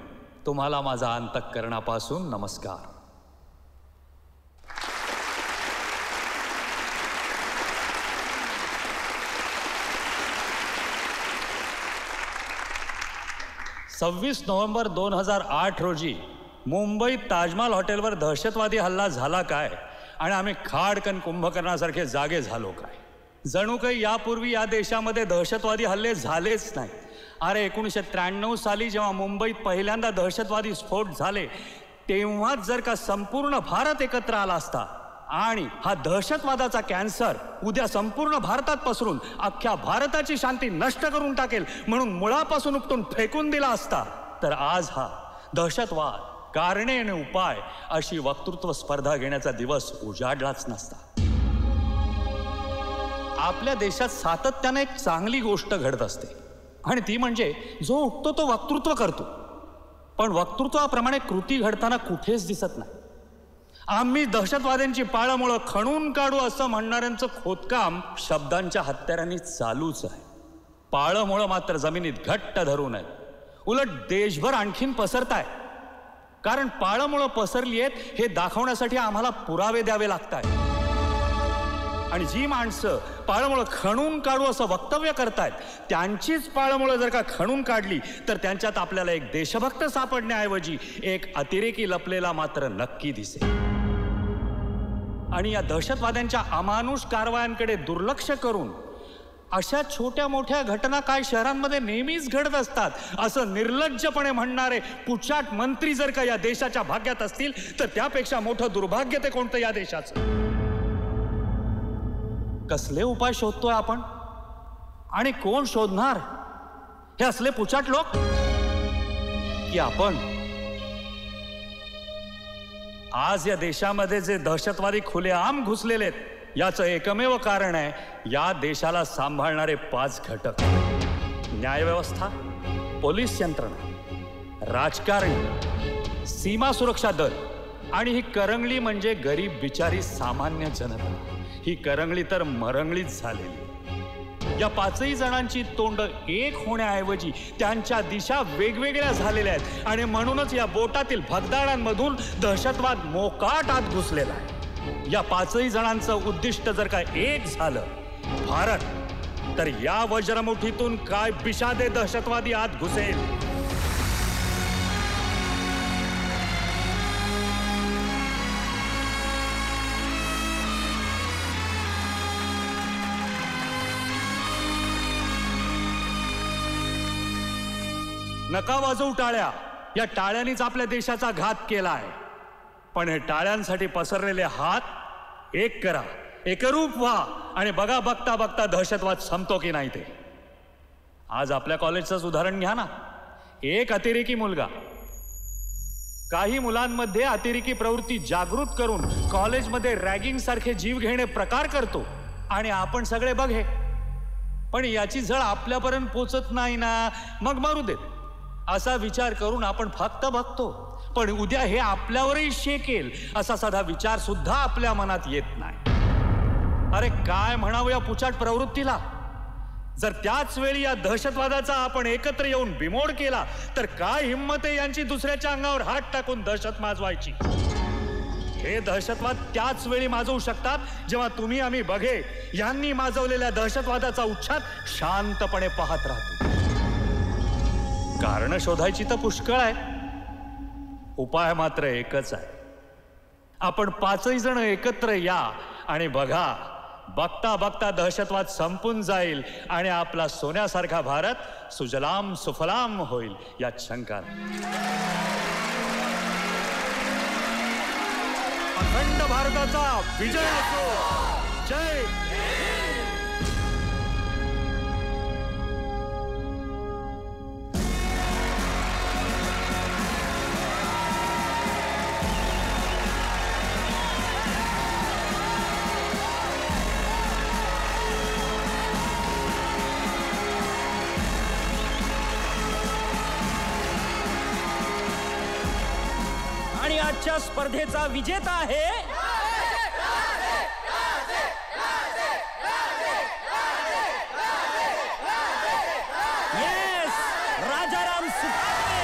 तुम्हाला माझा अंतःकरणापासून नमस्कार. सव्वीस नोव्हेंबर 2008 रोजी मुंबईत ताजमहाल हॉटेलवर दहशतवादी हल्ला झाला काय आणि आम्ही खाडकन कुंभकर्णासारखे जागे झालो काय? जणू काही यापूर्वी या देशामध्ये दहशतवादी हल्ले झालेच नाही. अरे 1993 साली जेव्हा मुंबईत पहिल्यांदा दहशतवादी स्फोट झाले तेव्हाच जर का संपूर्ण भारत एकत्र आला असता आणि हा दहशतवादाचा कॅन्सर उद्या संपूर्ण भारतात पसरून अख्ख्या भारताची शांती नष्ट करून टाकेल म्हणून मुळापासून उपटून फेकून दिला असता, तर आज हा दहशतवाद, कारणे आणि उपाय अशी वक्तृत्व स्पर्धा घेण्याचा दिवस उजाडलाच नसता. आपल्या देशात सातत्याने एक चांगली गोष्ट घडत असते आणि ती म्हणजे जो उठतो तो वक्तृत्व करतो, पण वक्तृत्वाप्रमाणे कृती घडताना कुठेच दिसत नाही. आम्ही दहशतवाद्यांची पाळंमुळं खणून काढू असं म्हणणाऱ्यांचं खोदकाम शब्दांच्या हत्यारांनी चालूच आहे. पाळंमुळं मात्र जमिनीत घट्ट धरून आहेत. उलट देशभर आणखीन पसरताय, कारण पाळंमुळं पसरली आहेत हे दाखवण्यासाठी आम्हाला पुरावे द्यावे लागत आहेत. आणि जी माणसं पाळंमुळं खणून काढू असं वक्तव्य करतायत त्यांचीच पाळंमुळं जर का खणून काढली तर त्यांच्यात आपल्याला एक देशभक्त सापडण्याऐवजी एक अतिरेकी लपलेला मात्र नक्की दिसेल. आणि या दहशतवाद्यांच्या अमानुष कारवायांकडे दुर्लक्ष करून अशा छोट्या मोठ्या घटना काय शहरांमध्ये नेहमीच घडत असतात असं निर्लज्जपणे म्हणणारे पुचाट मंत्री जर का या देशाच्या भाग्यात असतील तर त्यापेक्षा मोठं दुर्भाग्य ते कोणतं या देशाचं. कसले उपाय शोधतोय आपण आणि कोण शोधणार? हे असले पुचाट लोक की आपण? आज या देशामध्ये जे दहशतवादी खुलेआम घुसलेले आहेत याचं एकमेव कारण आहे या देशाला सांभाळणारे 5 घटक: न्यायव्यवस्था, पोलीस यंत्रणा, राजकारणी, सीमा सुरक्षा दल आणि ही करंगळी म्हणजे गरीब बिचारी सामान्य जनता. ही करंगळी तर मरंगळीच झालेली. या 5ही जणांची तोंड एक होण्याऐवजी त्यांच्या दिशा वेगवेगळ्या झालेल्या आहेत आणि म्हणूनच या बोटातील भगदाडांमधून दहशतवाद मोकाट आत घुसलेला आहे. या 5ही जणांचं उद्दिष्ट जर का एक झालं भारत, तर या वज्रमुठीतून काय बिशादे दहशतवादी आत घुसेल. नका वाजवू टाळ्या. या टाळ्यांनीच आपल्या देशाचा घात केला आहे. पण हे टाळ्यांसाठी पसरलेले हात एक करा, एकरूप व्हा आणि बघा बघता बघता दहशतवाद संपतो की नाही ते. आज आपल्या कॉलेजचंच उदाहरण घ्या ना. एक अतिरेकी मुलगा काही मुलांमध्ये अतिरेकी प्रवृत्ती जागृत करून कॉलेजमध्ये रॅगिंग सारखे जीव घेणे प्रकार करतो आणि आपण सगळे बघे. पण याची झळ आपल्यापर्यंत पोचत नाही ना, मग मारू देत असा विचार करून आपण फक्त बघतो. पण उद्या हे आपल्यावरही शेकेल असा साधा विचार सुद्धा आपल्या मनात येत नाही. अरे काय म्हणावं या पुचाट प्रवृत्तीला? जर त्याच वेळी या दहशतवादाचा आपण एकत्र येऊन बिमोड केला तर काय हिंमत आहे यांची दुसऱ्याच्या अंगावर हात टाकून दहशत माजवायची? हे दहशतवाद त्याच वेळी माजवू शकतात जेव्हा तुम्ही आम्ही बघे यांनी माजवलेल्या दहशतवादाचा उच्छाद शांतपणे पाहत राहतो. कारण शोधायची तर पुष्कळ आहे, उपाय मात्र एकच आहे. आपण 5 जण एकत्र या आणि बघा, बघता बघता दहशतवाद संपून जाईल आणि आपला सोन्यासारखा भारत सुजलाम सुफलाम होईल यात शंका नाही. अखंड भारताचा विजय असो. जय आणि आजच्या स्पर्धेचा विजेता आहे येस, राजाराम सुखाते.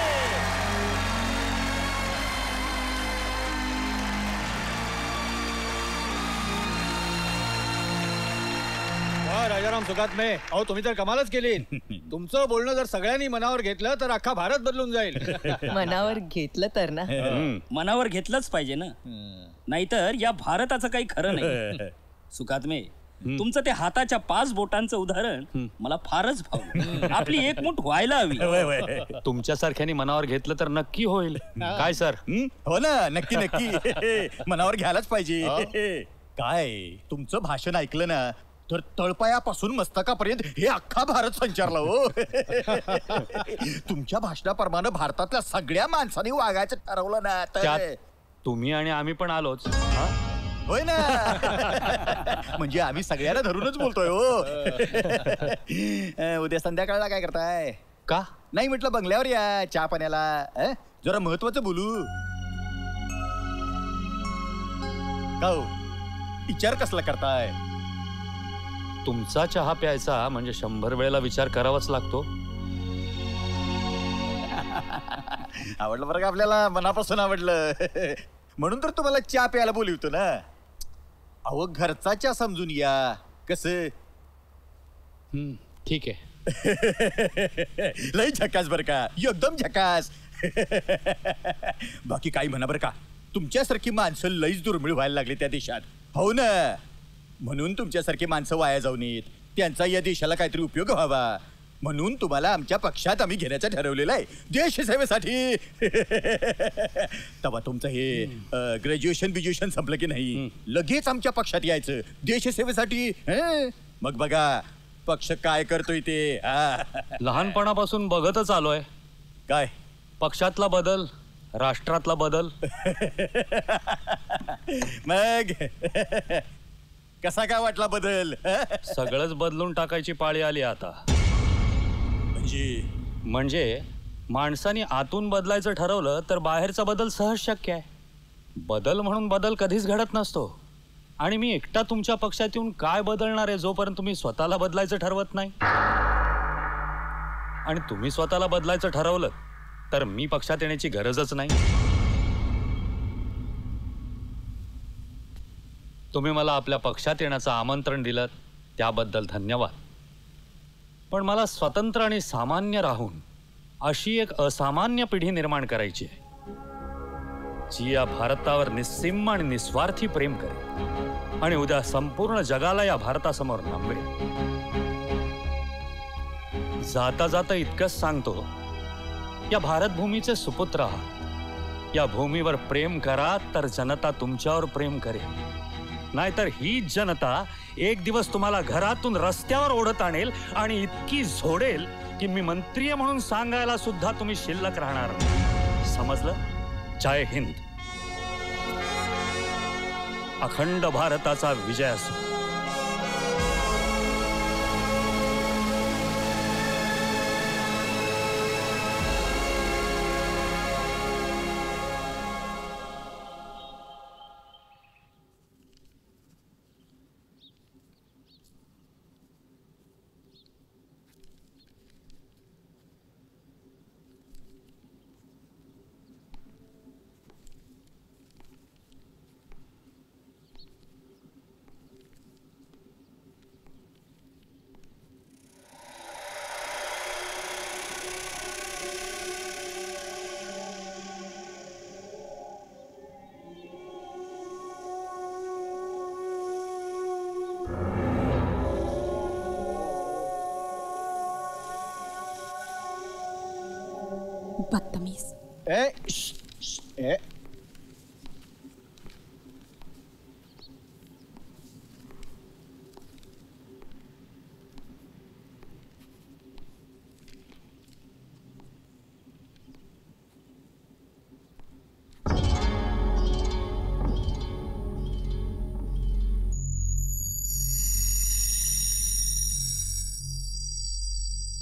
वा राजाराम सुखात्मे, अहो तुम्ही तर कमालच केली. तुमचं बोलणं जर सगळ्यांनी मनावर घेतलं तर अख्खा भारत बदलून जाईल. मनावर घेतलं तर ना. मनावर घेतलंच पाहिजे ना, नाहीतर या भारताचं काही खरं नाही. सुखात्मे, तुमचं ते हाताच्या 5 बोटांचं उदाहरण मला फारच भावलं. आपली एकमूठ व्हायला हवी. तुमच्यासारख्यानी मनावर घेतलं तर नक्की होईल. काय सर? हो ना, नक्की नक्की मनावर घ्यायलाच पाहिजे. काय तुमचं भाषण ऐकलं ना तर तळपायापासून मस्तकापर्यंत हे अख्खा भारत संचारला हो. तुमच्या भाषणाप्रमाणे भारतातल्या सगळ्या माणसांनी वागायचं ठरवलं ना त्यात तर तुम्ही आणि आम्ही पण आलोच. होय ना. म्हणजे आम्ही सगळ्यांना धरूनच बोलतोय हो. उद्या संध्याकाळला काय करताय? का नाही म्हटलं बंगल्यावर या चहा पाण्याला, जरा महत्वाचं बोलू. का हो, विचार कसला करताय? तुमचा चहा प्यायचा म्हणजे 100 वेळेला विचार करावाच लागतो. आवडलं बरं का आपल्याला, मनापासून आवडलं. म्हणून तर तुम्हाला चहा प्यायला बोलवतो ना. अहो घरचा चहा समजून या. कसं? ठीक आहे. लई झकास बरं का, एकदम झकास. बाकी काही म्हणा बरं का, तुमच्यासारखी माणसं लईच दुर्मिळ व्हायला लागली त्या देशात. हो ना, म्हणून तुमच्यासारखी माणसं वाया जाऊ नयेत, त्यांचा या देशाला काहीतरी उपयोग व्हावा म्हणून तुम्हाला आमच्या पक्षात आम्ही घेण्याचं ठरवलेलं आहे, देश सेवेसाठी. तेव्हा तुमचं हे ग्रॅज्युएशन संपलं की नाही लगेच आमच्या पक्षात यायचं देश सेवेसाठी. मग बघा पक्ष काय करतोय ते. लहानपणापासून बघतच आलोय. काय? पक्षातला बदल, राष्ट्रातला बदल. मग कसा काय वाटला बदल? सगळंच बदलून टाकायची पाळी आली आता. म्हणजे माणसाने आतून बदलायचं ठरवलं तर बाहेरचा बदल सहज शक्य आहे. बदल म्हणून बदल कधीच घडत नसतो. आणि मी एकटा तुमच्या पक्षात येऊन काय बदलणार आहे जोपर्यंत तुम्ही स्वतःला बदलायचं ठरवत नाही. आणि तुम्ही स्वतःला बदलायचं ठरवलं तर मी पक्षात येण्याची गरजच नाही. तुम्ही मला आपल्या पक्षात येण्याचं आमंत्रण दिलं त्याबद्दल धन्यवाद. पण मला स्वतंत्र आणि सामान्य राहून अशी एक असामान्य पिढी निर्माण करायची आहे जी या भारतावर निस्सीम आणि निस्वार्थी प्रेम करेल आणि उद्या संपूर्ण जगाला या भारतासमोर नमवेल. जाता जाता इतकंच सांगतो, या भारतभूमीचे सुपुत्र आहात. या भूमीवर प्रेम करा तर जनता तुमच्यावर प्रेम करेल. नाहीतर ही जनता एक दिवस तुम्हाला घरातून रस्त्यावर ओढत आणेल आणि इतकी झोडेल की मी मंत्री म्हणून सांगायला सुद्धा तुम्ही शिल्लक राहणार नाही. समजलं? जय हिंद. अखंड भारताचा विजय असो. बदतमीज.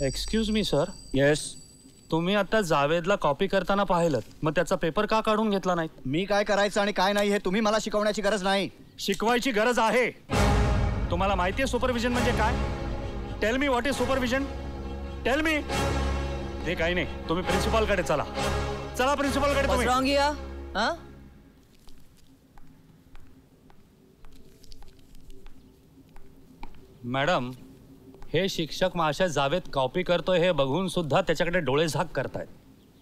Excuse me sir. येस. तुम्ही आता जावेदला कॉपी करताना पाहिलं, मग त्याचा पेपर का काढून घेतला नाही? मी काय करायचं आणि काय नाही हे तुम्ही मला शिकवण्याची गरज नाही. शिकवायची गरज आहे. तुम्हाला माहिती आहे सुपरविजन म्हणजे काय? Tell me what is supervision. Tell me. ते काही नाही, तुम्ही प्रिन्सिपॉलकडे चला. चला प्रिन्सिपॉलकडे तुम्ही. Wrong here? हां? मॅडम, हे शिक्षक माशा जावेद कॉपी करतोय हे बघून सुद्धा त्याच्याकडे डोळे झाक करतायत.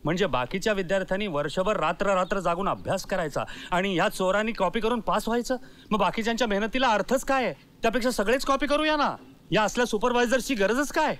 म्हणजे बाकीच्या विद्यार्थ्यांनी वर्षभर रात्र रात्र जागून अभ्यास करायचा आणि ह्या चोरांनी कॉपी करून पास व्हायचं. मग बाकीच्यांच्या मेहनतीला अर्थच काय आहे? त्यापेक्षा सगळेच कॉपी करूया ना. या असल्या सुपरवायझरची गरजच काय?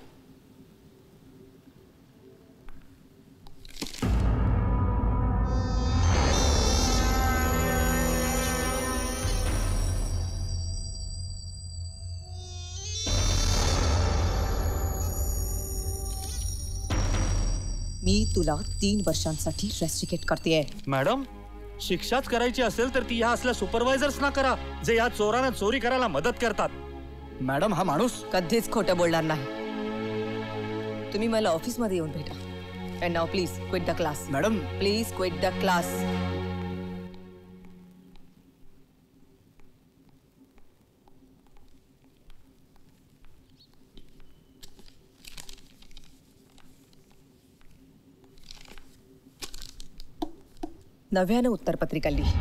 मी तुला 3 वर्षांसाठी रेस्ट्रिकेट करतेय. मॅडम, शिक्षाच करायची असेल तर ती ह्या असल्या सुपरवायझर्सना करा जे या चोरांना चोरी करायला मदत करतात. मॅडम, हा माणूस कधीच खोटं बोलणार नाही. तुम्ही मला ऑफिसमध्ये येऊन भेटा. And now please quit the class. Madam, please quit the class. नव्यानं उत्तरपत्रिका लिही.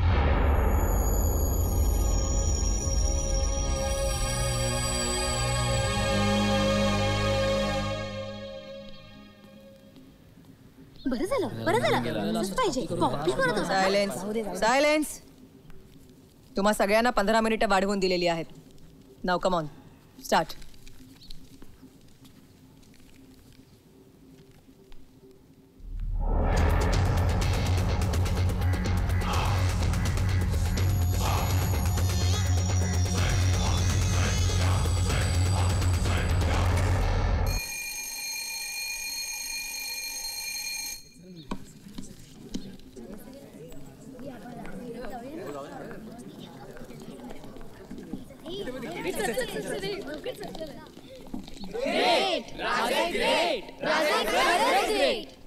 बरं झालं असंच पाहिजे. कॉपी करत होता. सायलेन्स. सायलेन्स. तुम्हा सगळ्यांना 15 मिनिटं वाढवून दिलेली आहेत. नाव कम ऑन स्टार्ट.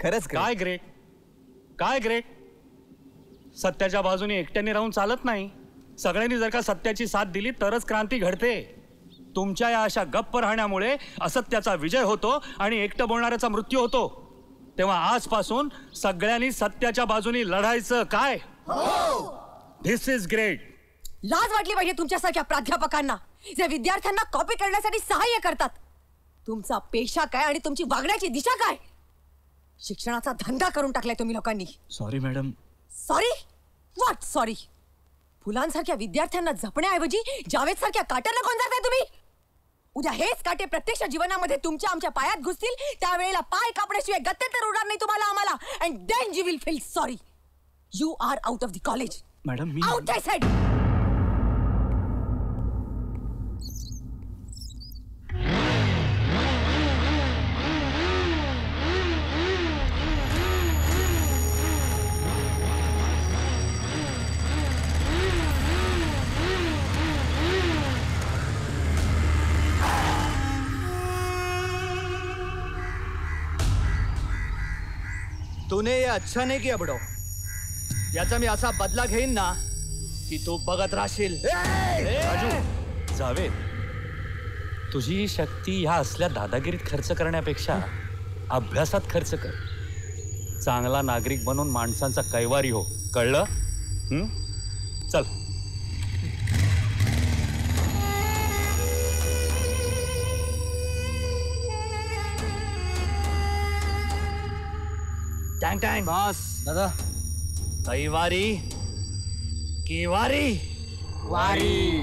खरंच काय ग्रेट? काय ग्रेट? सत्याच्या बाजूने एकट्याने राहून चालत नाही. सगळ्यांनी जर का सत्याची साथ दिली तरच क्रांती घडते. तुमच्या या अशा गप्प राहण्यामुळे असत्याचा विजय होतो आणि एकटं बोलणाऱ्याचा मृत्यू होतो. तेव्हा आजपासून सगळ्यांनी सत्याच्या बाजूने लढायचं. काय? This is great. लाज वाटली पाहिजे तुमच्यासारख्या प्राध्यापकांना जे विद्यार्थ्यांना कॉपी करण्यासाठी सहाय्य करतात. तुमचा पेशा काय आणि तुमची वागण्याची दिशा काय? शिक्षणाचा धंदा करून टाकलाय तुम्ही लोकांनी. Sorry madam. Sorry? What sorry? फुलांसारख्या विद्यार्थ्यांना जपण्याऐवजी जावेद सारख्या काट्यांना कोण जाताय तुम्ही? उद्या हेच काटे प्रत्यक्ष जीवनामध्ये तुमच्या आमच्या पायात घुसतील त्यावेळेला पाय कापण्याशिवाय गत्यंतर उरणार नाही तुम्हाला आम्हाला. And then you will feel sorry. You are out of the college. Madam, मी आउट आय सेड. तूने ये अच्छा नहीं किया बडो. याचा मी असा बदला घेईन ना की तू बघत राहशील. राजू, जावेद, तुझी ही शक्ती ह्या असल्या दादागिरीत खर्च करण्यापेक्षा अभ्यासात खर्च कर. चांगला नागरिक बनून माणसांचा कैवारी हो. कळलं? चल. टँग टँग. बॉस दादा. कैवारी केवारी वारी.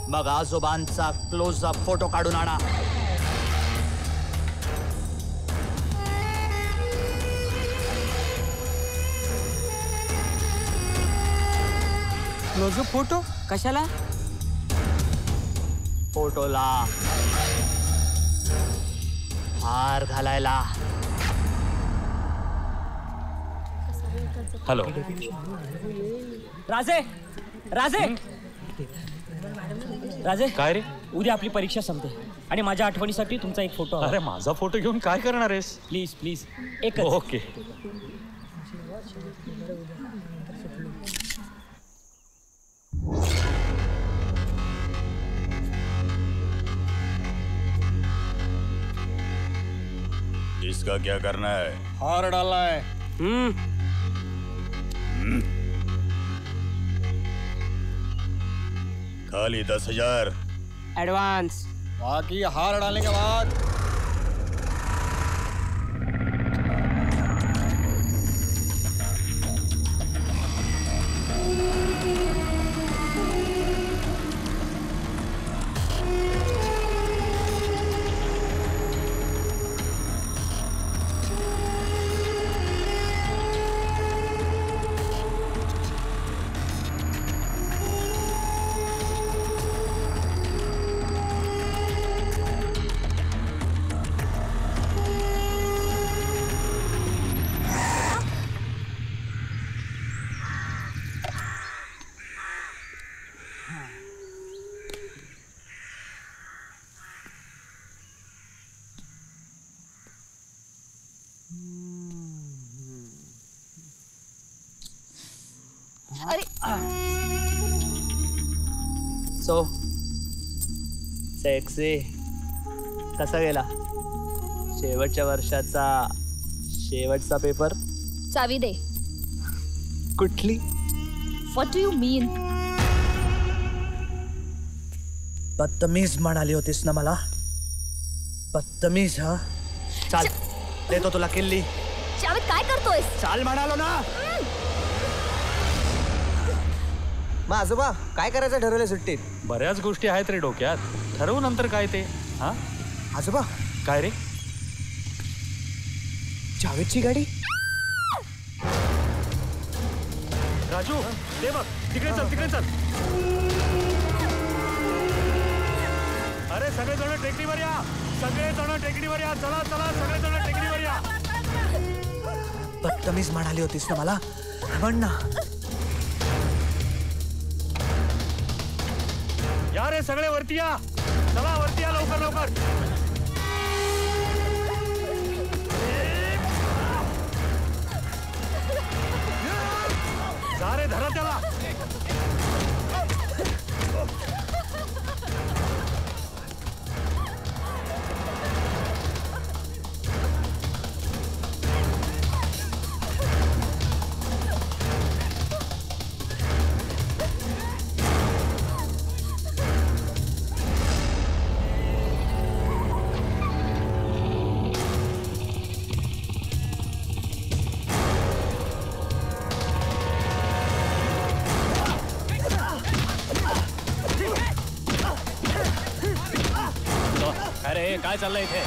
मग आजोबांचा क्लोजअप फोटो काढून आणा. क्लोजअप फोटो कशाला? फोटोला हार घालायला. हॅलो. राजे राजे राजे काय रे? उद्या आपली परीक्षा संपते आणि माझ्या आठवणीसाठी तुमचा एक फोटो हवा. अरे माझा फोटो घेऊन काय करणार आहेस? प्लीज प्लीज एक. ओके. इसका क्या करना है? हार डालना है. खाली 10,000 एडवांस. बाकी हार डालने के बाद सो सेक्सी कसा गेला शेवटच्या वर्षाचा शेवटचा पेपर? चावी दे. कुठली? व्हॉट डू यू मीन? बदतमीज म्हणाली होतीस ना मला. बदतमीज. हा चाल देतो तुला किल्ली. जावेद काय करतोयस? चाल म्हणालो ना. मग आजोबा काय करायचं ठरवलं सुट्टीत? बऱ्याच गोष्टी आहेत रे डोक्यात. ठरवू नंतर काय ते. हा आजोबा काय रे? जावेदची गाडी. राजू ते बघ तिकडे चल तिकडे चल. अरे सगळे जण टेकडीवर या. सगळे जण टेकडीवर या. चला चला सगळे जण टेकडीवर या. बदतमीज म्हणाली होतीस ना मला. म्हण ना. या रे सगळे वरती या. चला वरती या लवकर लवकर. जा रे धरा त्याला. अरे काय चाललंय इथे?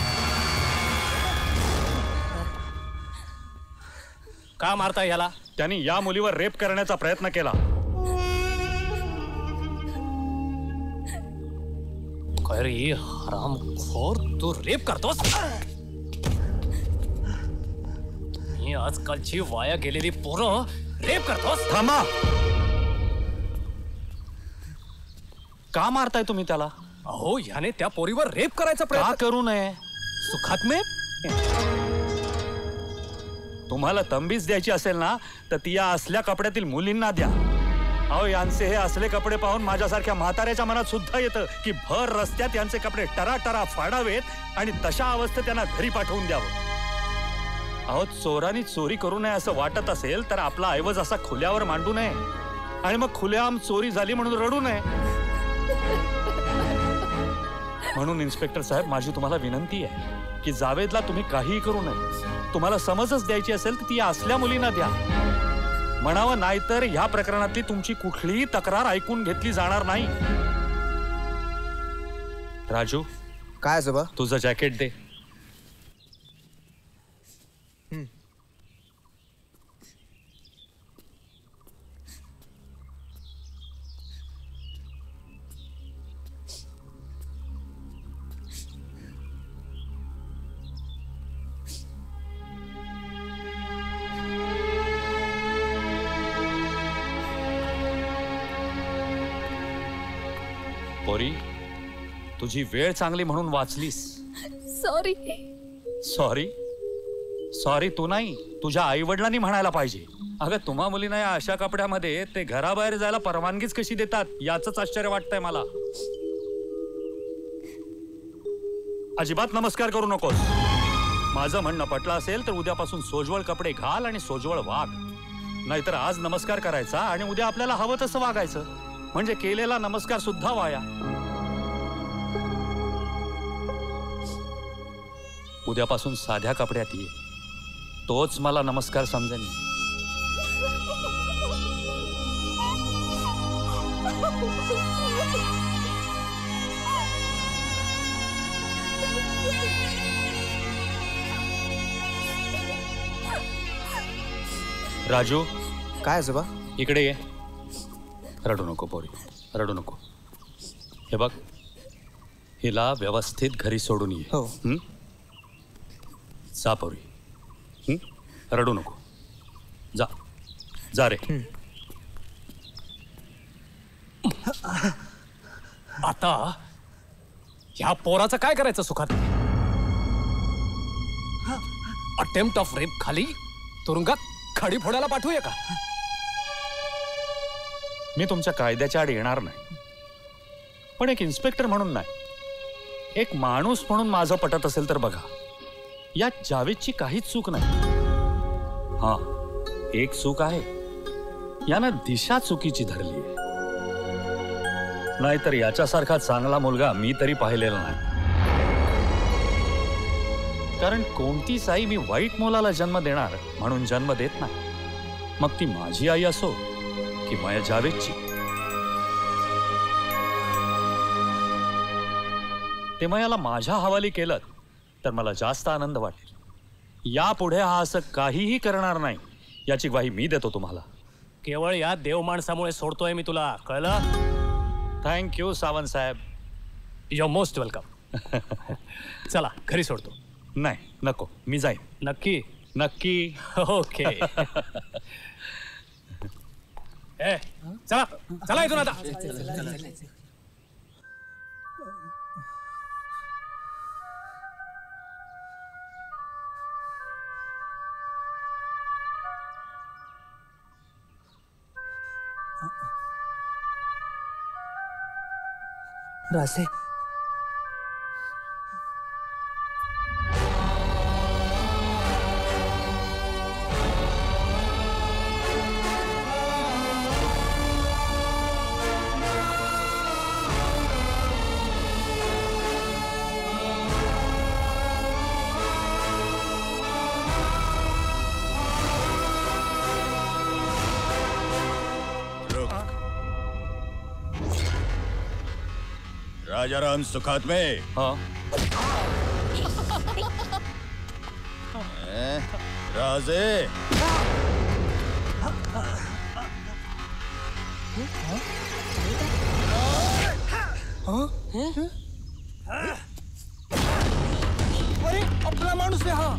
का मारताय ह्याला? त्यांनी या मुलीवर रेप करण्याचा प्रयत्न केला. काय रे हरामखोर, तू रेप करतोस? ही आजकालची वाया गेलेली पोरं रेप करतोस? थांबा. का मारताय तुम्ही त्याला? अहो याने त्या पोरीवर रेप करायचा प्रयत्न करू नये. सुखात मे तुम्हाला तंबीच द्यायची असेल ना तर ती या असल्या कपड्यातील मुलींना द्या. अहो यांचे हे असले कपडे पाहून माझ्यासारख्या म्हाताऱ्याच्या मनात सुद्धा येतं की भर रस्त्यात यांचे कपडे टरा फाडावेत आणि तशा अवस्थेत त्यांना घरी पाठवून द्यावं. अहो चोरांनी चोरी करू नये असं वाटत असेल तर आपला ऐवज असा खुल्यावर मांडू नये आणि मग खुल्याआम चोरी झाली म्हणून रडू नये. म्हणून इन्स्पेक्टर साहेब माझी तुम्हाला विनंती आहे की जावेदला तुम्ही काहीही करू नये. तुम्हाला समजच द्यायची असेल तर ती असल्या मुलींना द्या म्हणावं, नाहीतर ह्या प्रकरणातली तुमची कुठलीही तक्रार ऐकून घेतली जाणार नाही. राजू काय आजोबा? तुझं जॅकेट दे. पोरी, तुझी वेळ चांगली म्हणून वाचलीस. सॉरी. सॉरी? सॉरी तू नाही, तुझ्या आई वडिलांनी म्हणायला पाहिजे. अगं तुम्हा मुलींना या अशा कपड्यामध्ये ते घराबाहेर जायला परवानगीच कशी देतात याच आश्चर्य वाटतंय मला. अजिबात नमस्कार करू नकोस. माझं म्हणणं पटलं असेल तर उद्यापासून सोजवळ कपडे घाल आणि सोजवळ वाग. नाहीतर आज नमस्कार करायचा आणि उद्या आपल्याला हवं तसं वागायचं. म्हणजे केलेला नमस्कार सुद्धा वाया. उद्यापासून साध्या कपड्यात ये, तोच मला नमस्कार समजेन. राजू. काय आजोबा? इकडे ये. रडू नको पोरी, रडू नको. हे बघ, हिला व्यवस्थित घरी सोडून ये. हो. जा पोरी, रडू नको. जा जा रे. आता ह्या पोराचं काय करायचं सुखात? अटेम्प्ट ऑफ रेप खाली तुरुंगात खडी फोडायला पाठवूया का? मी तुमच्या कायद्याच्या आड येणार नाही, पण एक इन्स्पेक्टर म्हणून नाही, एक माणूस म्हणून माझं पटत असेल तर बघा, या जावेदची काहीच चूक नाही. हा, एक चूक आहे, यानं दिशा चुकीची धरली आहे. नाहीतर याच्यासारखा चांगला मुलगा मी तरी पाहिलेला नाही. कारण कोणतीच आई मी वाईट मुलाला जन्म देणार म्हणून जन्म देत नाही, मग ती माझी आई असो की माया जावेदची. ते मयाला माझ्या हवाली केलं तर मला जास्त आनंद वाटेल. यापुढे हा असं काहीही करणार नाही याची ग्वाही मी देतो तुम्हाला. केवळ या देव माणसामुळे सोडतोय मी तुला, कळलं? थँक्यू सावंत साहेब. Your most welcome. चला घरी सोडतो. नाही नको, मी जाईन. नक्की? नक्की. ओके. ए चला चला इथून आता. रासे. राजाराम सुखात में? हाँ। राजे। अरे आपला माणूस आहे हा.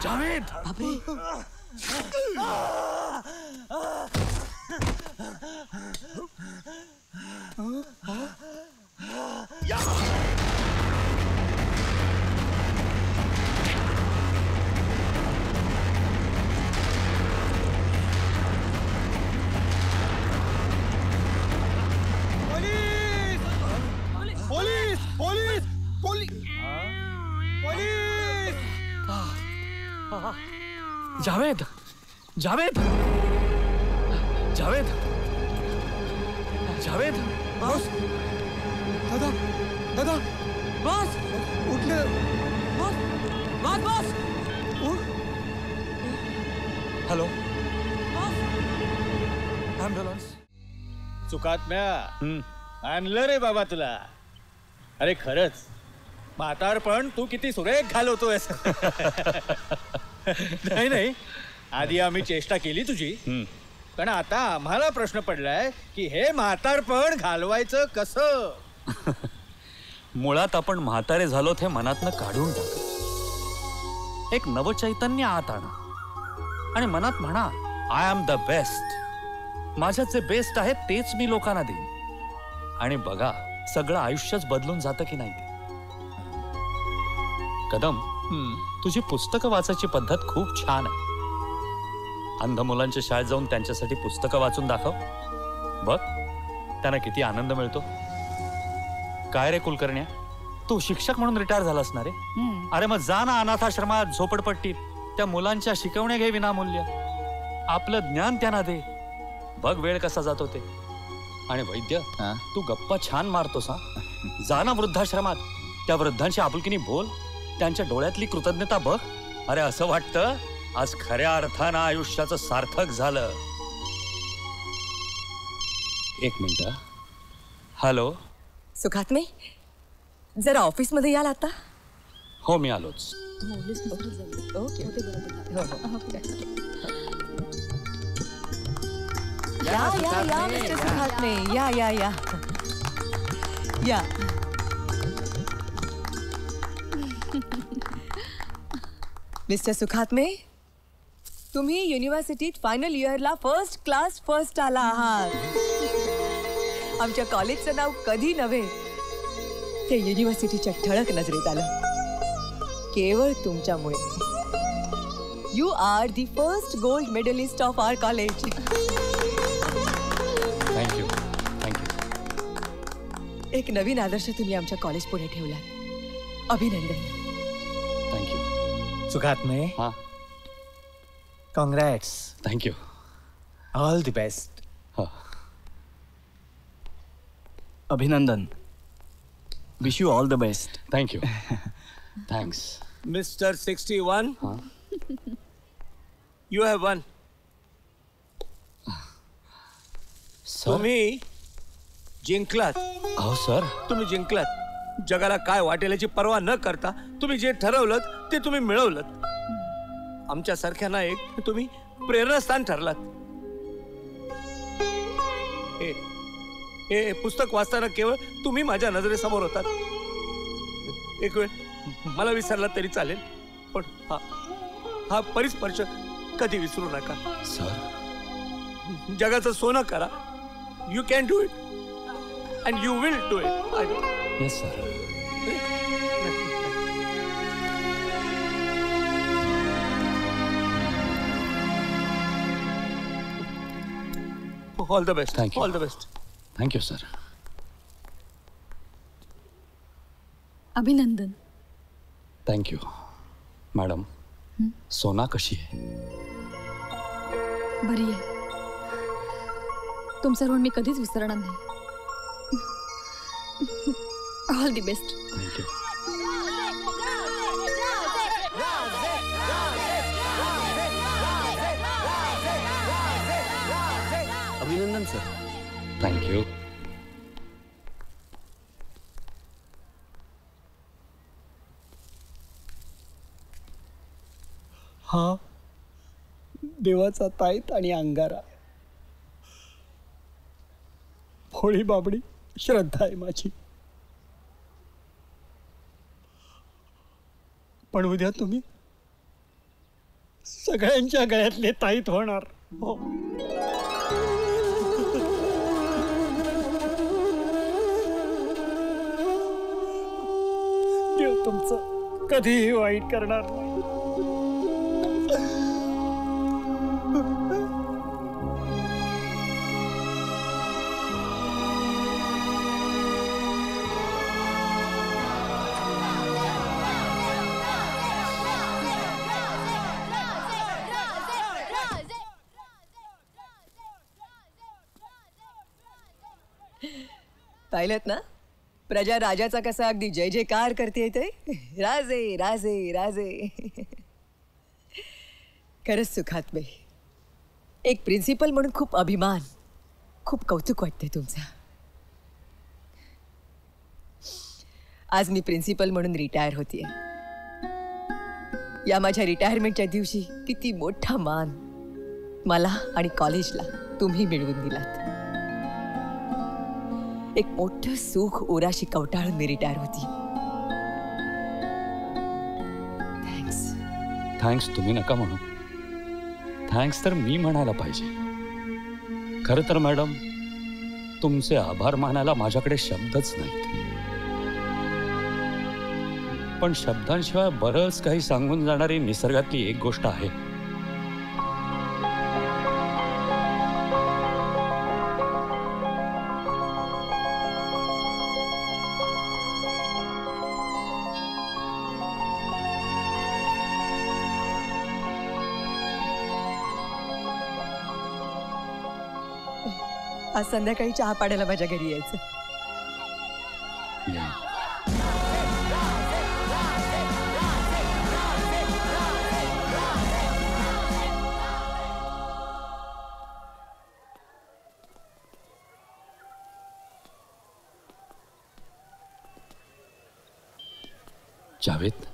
Javed. Police police police police Javed Javed Javed Javed boss दादा दादा बॉस उठले बॉस बॉस हॅलो ॲम्ब्युलन्स चुकात्म्या आणलं रे बाबा तुला. अरे खरंच म्हातारपण तू किती सुरेख घालवतोयस. नाही नाही आधी आम्ही चेष्टा केली तुझी, पण आता आम्हाला प्रश्न पडलाय की हे म्हातारपण घालवायचं कसं. मुळात आपण म्हातारे झालो हे मनातनं काढून टाका. एक नवचैतन्य आत आणा आणि मनात म्हणा आय एम द बेस्ट. माझ्यात जे बेस्ट आहे तेच मी लोकांना देईन. आणि बघा सगळं आयुष्यच बदलून जातं की नाही. कदम तुझी पुस्तकं वाचायची पद्धत खूप छान आहे. अंध मुलांच्या शाळेत जाऊन त्यांच्यासाठी पुस्तकं वाचून दाखव. बघ त्यांना किती आनंद मिळतो. काय रे कुलकर्ण्या, तू शिक्षक म्हणून रिटायर झालास ना रे. अरे मग जा ना अनाथाश्रमात झोपडपट्टीत त्या मुलांच्या शिकवण्या घे विनामूल्य. आपलं ज्ञान त्यांना दे. बघ वेळ कसा जातो ते. आणि वैद्य तू गप्पा छान मारतोस. जा ना वृद्धाश्रमात त्या वृद्धांशी आपुलकीने बोल. त्यांच्या डोळ्यातली कृतज्ञता बघ. अरे असं वाटतं आज खऱ्या अर्थानं आयुष्याचं सार्थक झालं. एक मिनिट. हॅलो सुखात्मे, जरा ऑफिस मध्ये याल आता. हो मी आलोच. या या या मिस्टर सुखात्मे, या या या या. मिस्टर सुखात्मे, तुम्ही युनिव्हर्सिटीत फायनल इयरला फर्स्ट क्लास फर्स्ट आला आहात. आमच्या कॉलेजचं नाव कधी नव्हे ते युनिव्हर्सिटीच्या ठळक नजरेत आलं केवळ तुमच्यामुळे. You are the first gold medalist of our college. Thank you thank you. एक नवीन आदर्श तुम्ही आमच्या कॉलेज पुढे ठेवलात. अभिनंदन. Thank you. Sukhatme, congrats. Thank you. All the best. अभिनंदन. Wish you all the best. Thank you. Thanks. Mister 61 you have won. तुम्ही जिंकलात. हो सर. तुम्ही जिंकलात. जगाला काय वाटेल याची पर्वा न करता तुम्ही जे ठरवलं ते तुम्ही मिळवलं. आमच्या सारख्यांना एक तुम्ही प्रेरणास्थान ठरलात. हे पुस्तक वाचताना केवळ तुम्ही माझ्या नजरेसमोर होतात. एक वेळ मला विसरला तरी चालेल, पण हा परिस्पर्श कधी विसरू नका. सर जगाचं सोनं करा. You can do it and you will do it. Yes sir. All the best. Thank you. All the best. Thank you sir. अभिनंदन. थँक्यू. मॅडम सोना कशी आहे? बरी आहे. तुमचं ऋण मी कधीच विसरणार नाही. All the best. थँक्यू. अभिनंदन सर. थँक्यू. हा देवाचा ताईत आणि अंगारा. भोळी बाबडी श्रद्धा आहे माझी. पण उद्या तुम्ही सगळ्यांच्या गळ्यातले ताईत होणार. हो. देव तुमचं कधीही वाईट करणार नाही. पाहिलं ना प्रजा राजाचा कसा अगदी जय जयकार करते ते राजे राजे राजे. खरंच सुखात बाई, एक प्रिन्सिपल म्हणून खूप अभिमान, खूप कौतुक वाटते तुमचं. आज मी प्रिन्सिपल म्हणून रिटायर होतीये. या माझ्या रिटायरमेंटच्या दिवशी किती मोठा मान मला आणि कॉलेजला तुम्ही मिळवून दिलात. एक मोठं सुख ओराशी कवटाळून मी रिटायर होती. थँक्स तुम्ही नका म्हणू, थँक्स तर मी म्हणायला पाहिजे. खरं तर मॅडम, तुमचे आभार मानायला माझ्याकडे शब्दच नाहीत. पण शब्दांशिवाय बरंच काही सांगून जाणारी निसर्गातली एक गोष्ट आहे. आज संध्याकाळी चहा पाण्याला माझ्या घरी यायचं. जावेद,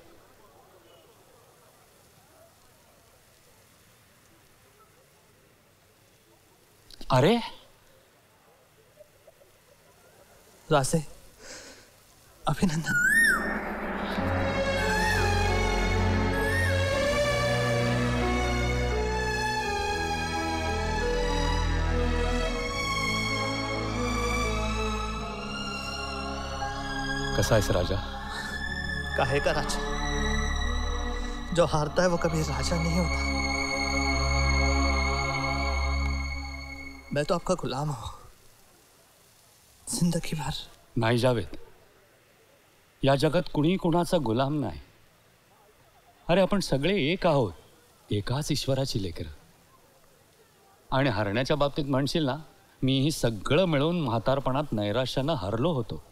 अरे रासे, अभिनंदन. कसा आहेस राजा? काहे का राजा? जो हारता है वो कभी राजा नहीं होता. मैं तो आपका गुलाम हूं जिंदगी भर. नाही जावेद, या जगात कुणी कुणाचा गुलाम नाही. अरे आपण सगळे एक आहोत, एकाच ईश्वराची लेकरं. आणि हरण्याच्या बाबतीत म्हणशील ना, मीही सगळं मिळून म्हातारपणात नैराश्यानं हरलो होतो.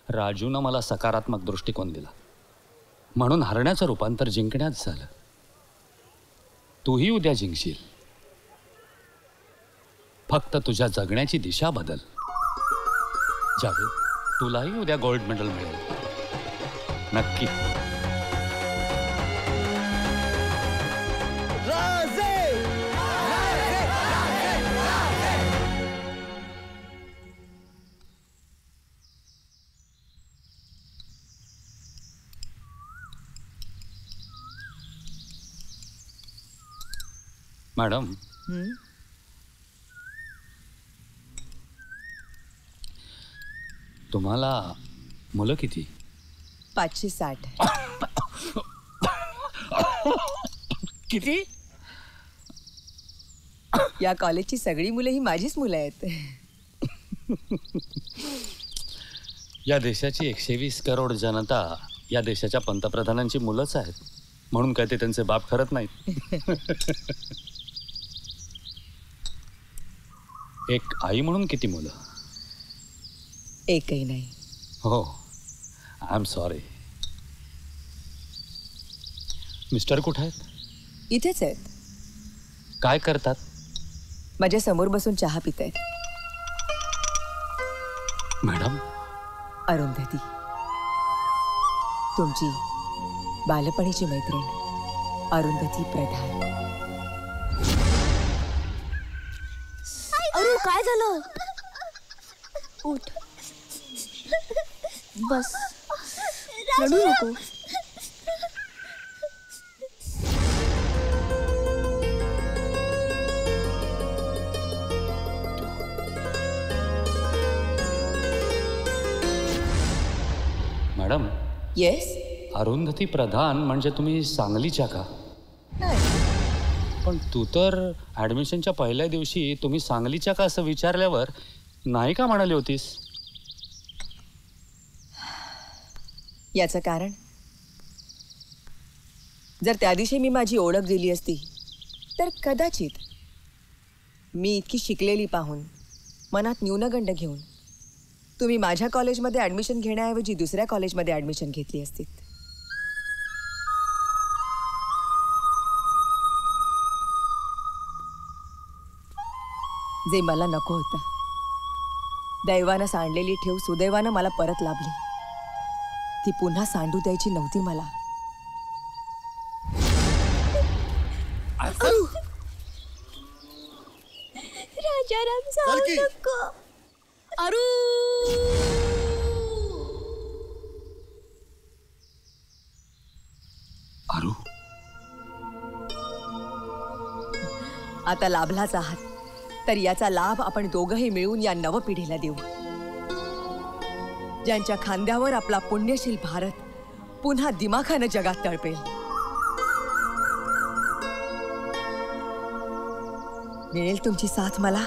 राजूनं मला सकारात्मक दृष्टिकोन दिला, म्हणून हरण्याचं रूपांतर जिंकण्यात झालं. तूही उद्या जिंकशील, फक्त तुझ्या जगण्याची दिशा बदल. जावेद, तुलाही उद्या गोल्ड मेडल मिळेल, नक्की. मॅडम, तुम्हाला मुलं किती? 560. किती? या कॉलेजची सगळी मुलं ही माझीच मुलं आहेत. या देशाची 120 करोड जनता या देशाच्या पंतप्रधानांची मुलंच आहेत, म्हणून काय ते त्यांचे बाप ठरत नाहीत. एक आई म्हणून किती मुलं? एकही नाही. हो, आय एम सॉरी. मिस्टर कुठे आहेत? इथेच आहेत. काय करतात? माझ्या समोर बसून चहा पित आहेत. मॅडम, अरुंधती, तुमची बालपणीची मैत्रीण अरुंधती प्रधान. अरे काय झालं? उठ, बस, रडू नको. मॅडम. येस. अरुंधती प्रधान म्हणजे तुम्ही सांगलीच्या का? पण तू तर ॲडमिशनच्या पहिल्या दिवशी तुम्ही सांगलीच्या का असं विचारल्यावर नाही का म्हणाली होतीस? याचं कारण, जर त्या दिवशी मी माझी ओळख दिली असती तर कदाचित मी इतकी शिकलेली पाहून मनात न्यूनगंड घेऊन तुम्ही माझ्या कॉलेजमध्ये ऍडमिशन घेण्याऐवजी दुसऱ्या कॉलेजमध्ये ऍडमिशन घेतली असती. जे मला नको होतं. दैवानं सांडलेली ठेव सुदैवानं मला परत लाभली. ती पुन्हा सांडू द्यायची नव्हती मला. राजाराम जाऊ नको. अरू अरू आता लाभलाच आहात तर याचा लाभ आपण दोघंही मिळून या नवपिढीला देऊ. ज्यांच्या खांद्यावर आपला पुण्यशील भारत पुन्हा दिमाखानं जगात तळपेल. मिळेल तुमची साथ मला.